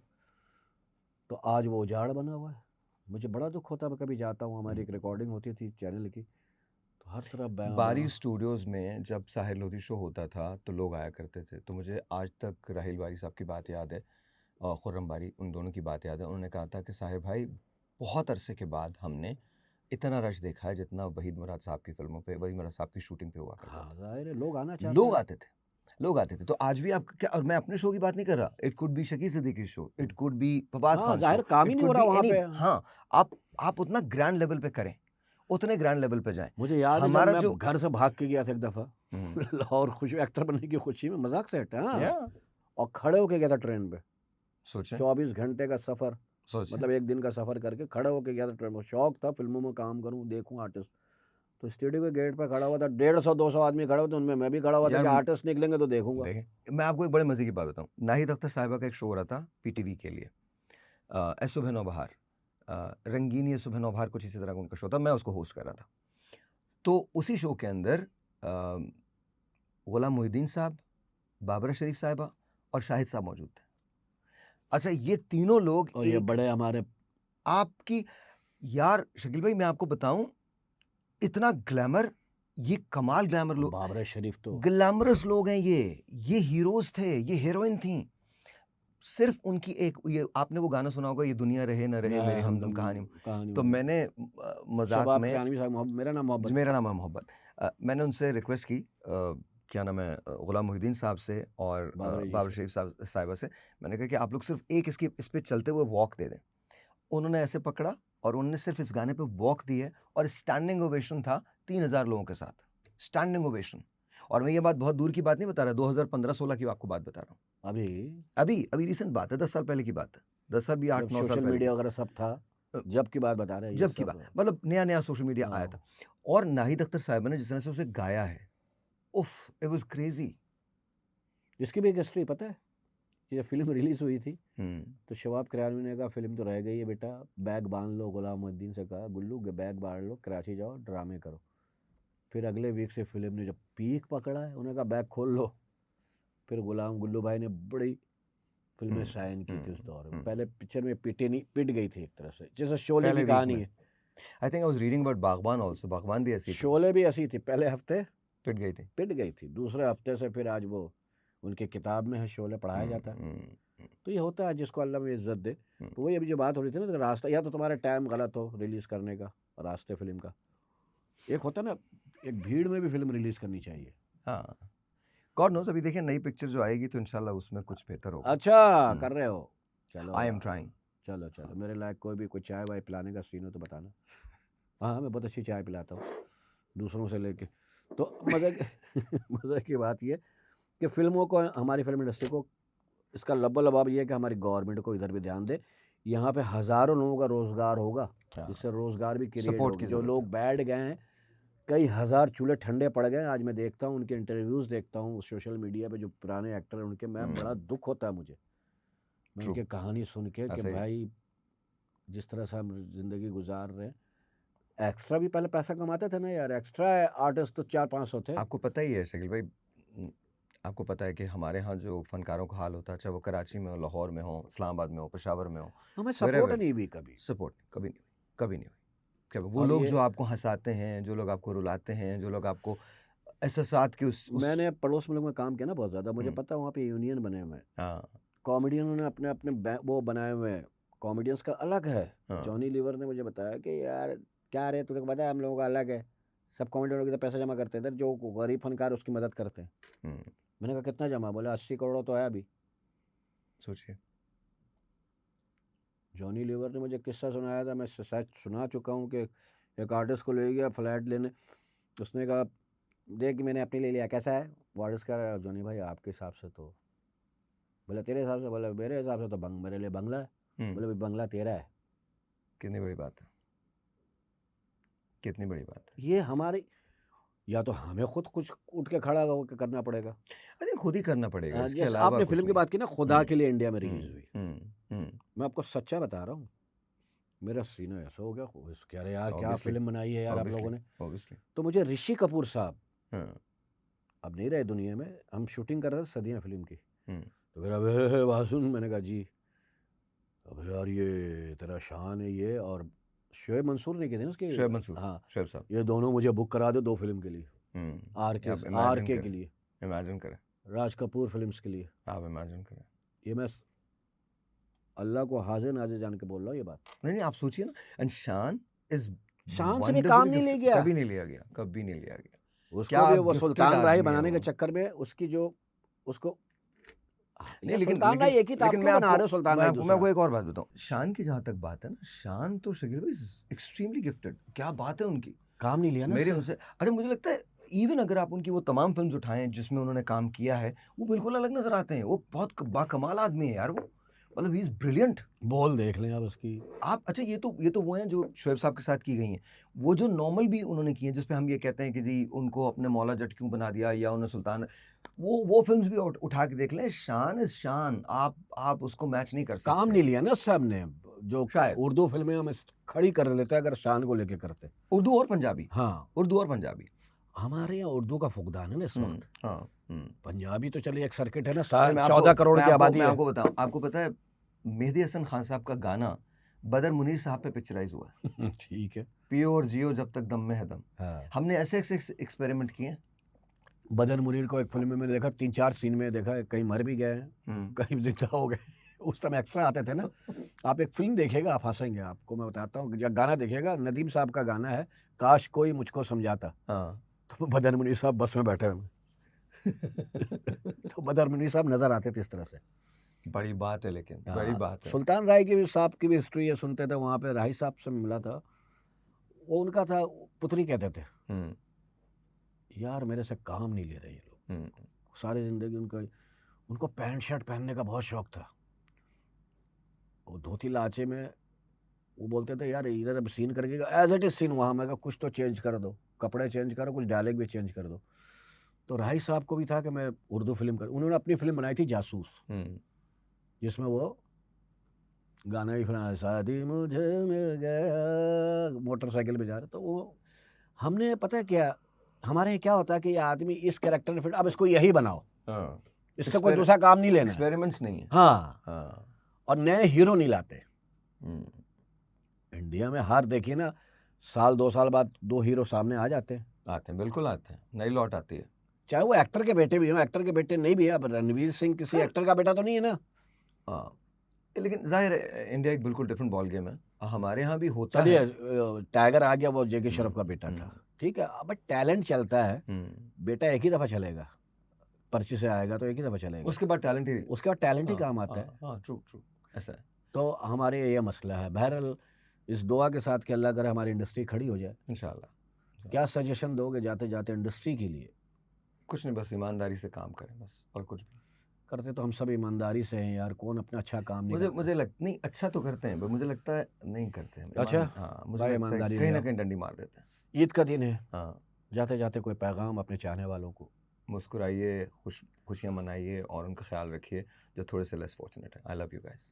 तो आज वो उजाड़ बना हुआ है। मुझे बड़ा दुःख होता है, मैं कभी जाता हूँ, हमारी एक रिकॉर्डिंग होती थी चैनल की, तो हर तरफ बारी स्टूडियोज़ में जब साहिर लोधी शो होता था तो लोग आया करते थे, तो मुझे आज तक राहिल बारी साहब की बात याद है और खुर्रम बारी, उन दोनों की बात याद है। उन्होंने कहा था कि साहिर भाई बहुत अरसे के बाद हमने इतना रश देखा है जितना वहीद मुराद साहब की फ़िल्मों पे, वहीद मुराद साहब की शूटिंग पे हुआ करता हाँ, था। ज़ाहिर है लोग आना चाहते लोग हैं। आते थे, लोग आते थे। तो आज भी आप क्या, और मैं अपने शो की बात नहीं कर रहा, it could be Shakeel Siddiqui show, it could be Fawad हाँ, खान ज़ाहिर शो, काम ही इट नहीं हो कुड रहा बी वहाँ एनी, पे। हाँ, आप उतना ग्रैंड लेवल पे करें, उतने ग्रैंड लेवल पे जाएँ। मुझे याद है जब हमारा मैं जो घर से भाग के गया था एक दफ़ा हुँ, लाहौर, खुशी एक्टर बनने की खुशी में, मज़ाक से हटा, हाँ, या और खड़े होके गया था ट्रेन पे। सोचें 24 घंटे का सफ़र, सोचिए। मतलब एक दिन का सफ़र करके खड़ा होके गया था ट्रेन में। शौक था फिल्मों में काम करूं, देखूं आर्टिस्ट। तो स्टूडियो के गेट पर खड़ा हुआ था, 150-200 आदमी खड़े हुए थे, उनमें मैं भी खड़ा हुआ था यार कि आर्टिस्ट निकलेंगे तो देखूंगा। देखें, मैं आपको एक बड़े मज़े की बात बताऊँ। नाहिद अख्तर साहिबा का एक शो हो रहा था पीटीवी के लिए, ए सुबह नौ बहार, रंगीन ये सुबह नौ बहार, कुछ इसी तरह का उनका शो था, मैं उसको होस्ट कर रहा था। तो उसी शो के अंदर गुलाम मोहिउद्दीन साहब, बाबरा शरीफ साहिबा और शाहिद साहब मौजूद थे। अच्छा, ये तीनों लोग और ये एक बड़े हमारे आपकी, यार शकील भाई मैं आपको बताऊं, इतना ग्लैमर, ये कमाल ग्लैमर लोग, बाबरा शरीफ तो ग्लैमरस लोग हैं ये हीरोज थे, ये हीरोइन थी। सिर्फ उनकी एक, ये आपने वो गाना सुना होगा, ये दुनिया रहे न रहे मेरी हमदम कहानी। तो मैंने मजाक शबाब में, खानवी साहब, मेरा नाम मोहब्बत। मेरा नाम है मोहब्बत, मैंने उनसे रिक्वेस्ट की, क्या नाम है, गुलाम मोहिउद्दीन साहब से और बाबरा जी बाबर से। शरीफ साहिबा से, मैंने कहा कि आप लोग सिर्फ एक इसकी इस पे चलते हुए वॉक दे दें। उन्होंने ऐसे पकड़ा और उन्होंने सिर्फ इस गाने पे वॉक दी है, और स्टैंडिंग ओवेशन था 3000 लोगों के साथ, स्टैंडिंग ओवेशन। और मैं ये बात बहुत दूर की बात नहीं बता रहा, 2015-16 की आपको बात बता रहा हूँ। अभी अभी रिसेंट बात है, 10 साल पहले की बात है, 10 साल भी 8-9 जब साल सोशल पहले मीडिया की। वगैरह सब था, अ, जब की बात बता रहे हैं ये जब की सब। बात, मतलब नया नया सोशल मीडिया आया हाँ। था। और नाहिद अख्तर साहिबा ने जिस तरह से उसे गाया है, उफ, इट वाज क्रेजी। इसकी भी एक हिस्ट्री पता है। ये फिल्म रिलीज हुई थी तो शबाब करारवी ने कहा फिल्म तो रह गई है बेटा, बैग बांध लो। गुलाम मोहिउद्दीन से कहा गुल्लू बैग बांध लो, कराची जाओ ड्रामे करो। फिर अगले वीक से फिल्म ने जब पीक पकड़ा है, उन्होंने कहा बैग खोल लो। फिर गुलाम गुल्लू भाई ने बड़ी फिल्में साइन की थी उस दौर में। पहले पिक्चर में पिट गई थी एक तरह से, जैसे शोले पहले की वीक कहानी में। है। आई think I was reading about बागबान आल्सो, बागबान भी ऐसी थी, शोले भी ऐसी थी, पहले हफ्ते पिट गई थी। दूसरे हफ्ते से फिर आज वो उनके किताब में है, शोले पढ़ाया जाता है। तो ये होता है जिसको अल्लाह में इज्जत दे। तो वही अभी जो बात हो रही थी ना, तो रास्ता, या तो तुम्हारा टाइम गलत हो रिलीज करने का, रास्ते फिल्म का। एक होता है ना, एक भीड़ में भी फिल्म रिलीज करनी चाहिए। हाँ, गॉड नोस, अभी देखिए नई पिक्चर जो आएगी तो इंशाल्लाह उसमें कुछ बेहतर होगा। अच्छा कर रहे हो, चलो आई एम ट्राइंग। चलो चलो, मेरे लायक कोई भी कोई चाय वाय पिलाने का सीन हो तो बताना। हाँ मैं बहुत अच्छी चाय पिलाता हूँ दूसरों से लेके। तो मज़े मज़े की बात ये कि फिल्मों को, हमारी फिल्म इंडस्ट्री को, इसका लबा ये है कि हमारी गवर्नमेंट को इधर भी ध्यान दे। यहाँ पे हज़ारों लोगों का रोज़गार होगा, जिससे रोज़गार भी क्रिएट सपोर्ट होगा। की जो जरूरत लोग है। बैठ गए हैं, कई हज़ार चूल्हे ठंडे पड़ गए। आज मैं देखता हूँ उनके इंटरव्यूज़, देखता हूँ सोशल मीडिया पे जो पुराने एक्टर हैं उनके, मैं बड़ा दुख होता है मुझे। मैं True. उनकी कहानी सुन के कि ऐसा ही है। भाई जिस तरह से हम ज़िंदगी गुजार रहे हैं। एक्स्ट्रा भी पहले पैसा कमाते थे ना यार, एक्स्ट्रा आर्टिस्ट तो 400-500 थे। आपको पता ही है शकील भाई, आपको पता है कि हमारे यहाँ जो फनकारों का हाल होता है, चाहे वो कराची में हो, लाहौर में हो, इस्लामाबाद में हो, पेशावर में हो, हमें सपोर्ट wherever, नहीं हुई कभी। सपोर्ट कभी नहीं हुई, कभी नहीं हुई। कभी वो और लोग ये जो आपको हंसाते हैं, जो लोग आपको रुलाते हैं, जो लोग आपको एहसासात के उस मैंने पड़ोस मुल्क में काम किया ना बहुत ज़्यादा, मुझे हम्म, पता है वहाँ पे यूनियन बने हुए हैं। हाँ कॉमेडियनों ने अपने अपने वो बनाए हुए हैं, कॉमेडियंस का अलग है। हाँ जॉनी लीवर ने मुझे बताया कि यार क्या रे, तुझे पता है हम लोगों का अलग है। सब कॉमेडियनों की तो पैसा जमा करते थे, जो गरीब फनकार उसकी मदद करते हैं। हम्म, मैंने कहा कितना जमा? बोला 80 करोड़ तो है अभी। सोचिए। जॉनी लीवर ने मुझे किस्सा सुनाया था, मैं शायद सुना चुका हूँ कि एक आर्टिस्ट को ले गया फ्लैट लेने। उसने कहा देख मैंने अपने ले लिया, कैसा है? वो आर्टिस्ट कह रहा है जॉनी भाई आपके हिसाब से तो। बोला तेरे हिसाब से? बोला मेरे हिसाब से तो मेरे लिए बंगला है। बोले भाई बंगला तेरा है। कितनी बड़ी बात है, कितनी बड़ी बात है। ये हमारी, या तो हमें खुद कुछ उठ के खड़ा होकर करना पड़ेगा। अरे खुद ही करना पड़ेगा, इसके जैसे अलावा आपने कुछ फिल्म की नहीं। बात की ना, खुदा के लिए इंडिया में रिलीज हम्म, हुई। हम्म, मैं आपको सच्चा बता रहा हूँ, मेरा सीना ऐसा हो गया, कह रहे यार क्या Obviously, फिल्म बनाई है यार आप लोगों ने। obviously. तो मुझे ऋषि कपूर साहब हाँ, अब नहीं रहे दुनिया में, हम शूटिंग कर रहे थे सदियाँ फिल्म की। हम्म, तो फिर अब वासुन, मैंने कहा जी अब यार ये तेरा शान है ये, और शोएब मंसूर ने की थी ना उसकी। शोएब मंसूर, हाँ, शोएब साहब। ये दोनों मुझे बुक करा दो 2 फिल्म के लिए। आर आप के इमेजिन के लिए, इमेजिन करें, राज कपूर फिल्म्स के लिए। आप इमेजिन करें। ये मैं अल्लाह को हाजिर नाजिर जान के बोल रहा हूँ ये बात। नहीं आप सोचिए ना, एंड शान इज शान से भी काम नहीं ले गया, कभी नहीं लिया गया, कभी नहीं लिया गया। उसको क्या भी वो gifted सुल्तान राही आदमी है बनाने के वो। चक्कर में उसकी जो उसको नहीं लेकिन सुल्तान राही एक ही था, लेकिन क्यों बना रहे हो सुल्तान राही मैं दूसरा? आपको एक और बात बताऊं, शान की जहां तक बात है ना, शान तो शकील भाई एक्सट्रीमली गिफ्टेड, क्या बात है उनकी। काम नहीं लिया ना मेरे उससे। उनसे, अच्छा मुझे लगता है इवन अगर आप उनकी वो तमाम फिल्म्स उठाएं जिसमें उन्होंने काम किया है, वो बिल्कुल अलग नजर आते हैं। वो बहुत बाकमाल आदमी है यार वो। मतलब ही इज ब्रिलियंट। बोल देख लें आप उसकी। आप अच्छा, ये तो वो हैं जो शोएब साहब के साथ की गई हैं। वो जो नॉर्मल भी उन्होंने की हैं, जिसपे हम ये कहते हैं कि जी उनको अपने मौला जट क्यों बना दिया, या उन्हें सुल्तान, वो फिल्म्स भी उठा के देख लें, शान इज शान। आप उसको मैच नहीं कर सकते। काम नहीं लिया ना सब ने, जो शायद। उर्दू फिल्में हम खड़ी कर लेते हैं अगर शान को लेके करते। उर्दू और पंजाबी। हाँ, उर्दू और पंजाबी। हमारे यहाँ उर्दू का फुकदान है ना इस वक्त। हाँ। पंजाबी तो चलिए एक सर्किट है ना, अरे मैं 14 करोड़ की आबादी मैं है। आपको बताऊं, आपको पता है मेहदी हसन खान साहब का गाना बदर मुनीर साहब पे पिक्चराइज हुआ है। ठीक है। पियो और जियो जब तक दम में है दम। हाँ। हमने ऐसे एक्सपेरिमेंट किए हैं। बदर मुनीर को एक फिल्म में मैंने देखा, 3-4 सीन में देखा है, कहीं मर भी गए हैं, कहीं जिंदा हो गए। उस समय एक्स्ट्रा आते थे ना। आप एक फिल्म देखिएगा, आप हंसेंगे। आपको मैं बताता हूँ, या गाना देखिएगा, नदीम साहब का गाना है, काश कोई मुझको समझाता। हाँ। तो बदर मुनीर साहब बस में बैठे हुए। तो बदर मुनीर साहब नजर आते थे इस तरह से। बड़ी बात है, लेकिन बड़ी हाँ, बात है। सुल्तान राय की भी साहब की भी हिस्ट्री है, सुनते थे वहाँ पे। राही साहब से मिला था, वो उनका था, पुतरी कहते थे, यार मेरे से काम नहीं ले रहे ये लोग। सारी जिंदगी उनको पैंट शर्ट पहनने का बहुत शौक था। वो धोती लाचे में वो बोलते थे, यार इधर अब सीन करके एज इट इज सीन वहाँ, मैं कहा कुछ तो चेंज कर दो, कपड़े चेंज करो, कुछ डायलॉग भी चेंज कर दो। तो राही साहब को भी था कि मैं उर्दू फिल्म कर। उन्होंने अपनी फिल्म बनाई थी जासूस, जिसमें वो गाना ही सुना, शादी मुझे मिल गया, मोटरसाइकिल पे जा रहे। तो वो हमने, पता है क्या, हमारे यहाँ क्या होता है कि ये आदमी इस कैरेक्टर में फिट, अब इसको यही बनाओ, इससे कोई दूसरा काम नहीं लेना। एक्सपेरिमेंट्स नहीं है। हाँ। और नए हीरो नहीं लाते। इंडिया में हार देखिए ना, साल 2 साल बाद 2 हीरो सामने आ जाते हैं। आते हैं, बिल्कुल आते हैं, नई लौट आती है। चाहे वो एक्टर के बेटे भी हो, एक्टर के बेटे नहीं भी है। अब रणवीर सिंह किसी एक्टर का बेटा तो नहीं है ना। हाँ, लेकिन जाहिर है इंडिया एक बिल्कुल डिफरेंट बॉल गेम है। हमारे यहाँ भी होता चलिए, है। टाइगर आ गया, वो जेके श्रॉफ का बेटा था, ठीक है, बट टैलेंट चलता है। बेटा एक ही दफा चलेगा, पर्ची से आएगा तो एक ही दफा चलेगा, उसके बाद टैलेंट ही काम आता है। हाँ, ट्रू ऐसा है। तो हमारे ये मसला है। बहरहाल, इस दुआ के साथ कि अल्लाह करे हमारी इंडस्ट्री खड़ी हो जाए। इंशाल्लाह। क्या सजेशन दोगे जाते जाते इंडस्ट्री के लिए? कुछ नहीं, बस ईमानदारी से काम करें, बस, और कुछ भी। करते तो हम सब ईमानदारी से हैं यार, कौन अपना अच्छा काम नहीं करता। मुझे नहीं, अच्छा तो करते हैं, पर मुझे लगता है नहीं करते हैं। अच्छा? हाँ, मुझे भाई लगता है ईमानदारी कहीं नहीं ना आप। कहीं डंडी मार देते हैं। ईद का दिन है, हाँ, जाते जाते कोई पैगाम अपने चाहने वालों को? मुस्कुराइए, खुशियाँ मनाइए, और उनका ख्याल रखिए जो थोड़े से लेस फॉर्चुनेट है। I love you guys.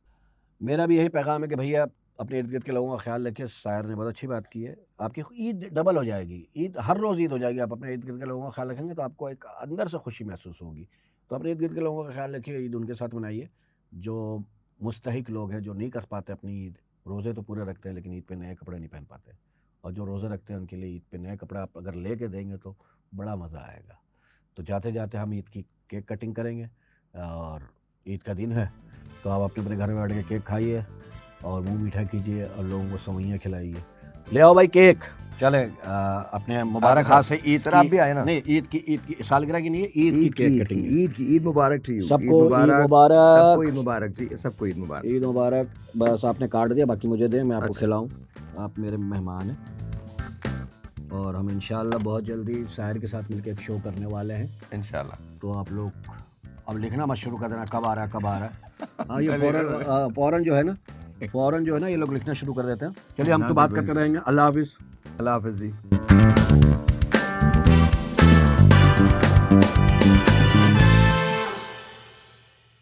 मेरा भी यही पैगाम है कि भैया अपने इर्द गिर्द के लोगों का ख्याल रखिए। शायर ने बहुत अच्छी बात की है। आपकी ईद डबल हो जाएगी, ईद हर रोज़ ईद हो जाएगी। आप अपने इर्द गिर्द के लोगों का ख्याल रखेंगे तो आपको एक अंदर से खुशी महसूस होगी। तो अपने इर्द गिर्द के लोगों का ख्याल रखिए, ईद उनके साथ मनाइए जो मुस्तहिक लोग हैं, जो नहीं कर पाते अपनी ईद। रोज़े तो पूरे रखते हैं लेकिन ईद पे नए कपड़े नहीं पहन पाते, और जो रोज़े रखते हैं उनके लिए ईद पे नए कपड़ा आप अगर ले के देंगे तो बड़ा मज़ा आएगा। तो जाते जाते हम ईद की केक कटिंग करेंगे, और ईद का दिन है तो आप अपने अपने घर में बैठ के केक खाइए और मुंह मीठा कीजिए और लोगों को सवैयाँ खिलाइए। ले आओ भाई केक, चले अपने मुबारक हाथ से ईद सर, आप भी आए ना। नहीं, ईद की सालगिरह की नहीं है, ईद की केक कटिंग। ईद मुबारक टू यू। सबको ईद मुबारक, सबको ईद मुबारक जी, सबको ईद मुबारक। ईद मुबारक। बस आपने काट दिया, बाकी मुझे दे, मैं आपको अच्छा। खिलाऊं। आप मेरे मेहमान हैं और हम इंशाल्लाह बहुत जल्दी शायर के साथ मिलकर एक शो करने वाले हैं इंशाल्लाह। तो आप लोग अब लिखना मत शुरू कर देना कब आ रहा है कब आ रहा है। हाँ, ये फौरन जो है ना ये लोग लिखना शुरू कर देते हैं। चलिए, हम तो बात करते रहेंगे। अल्लाह हाफिज़। अल्लाह हाफिज़ जी।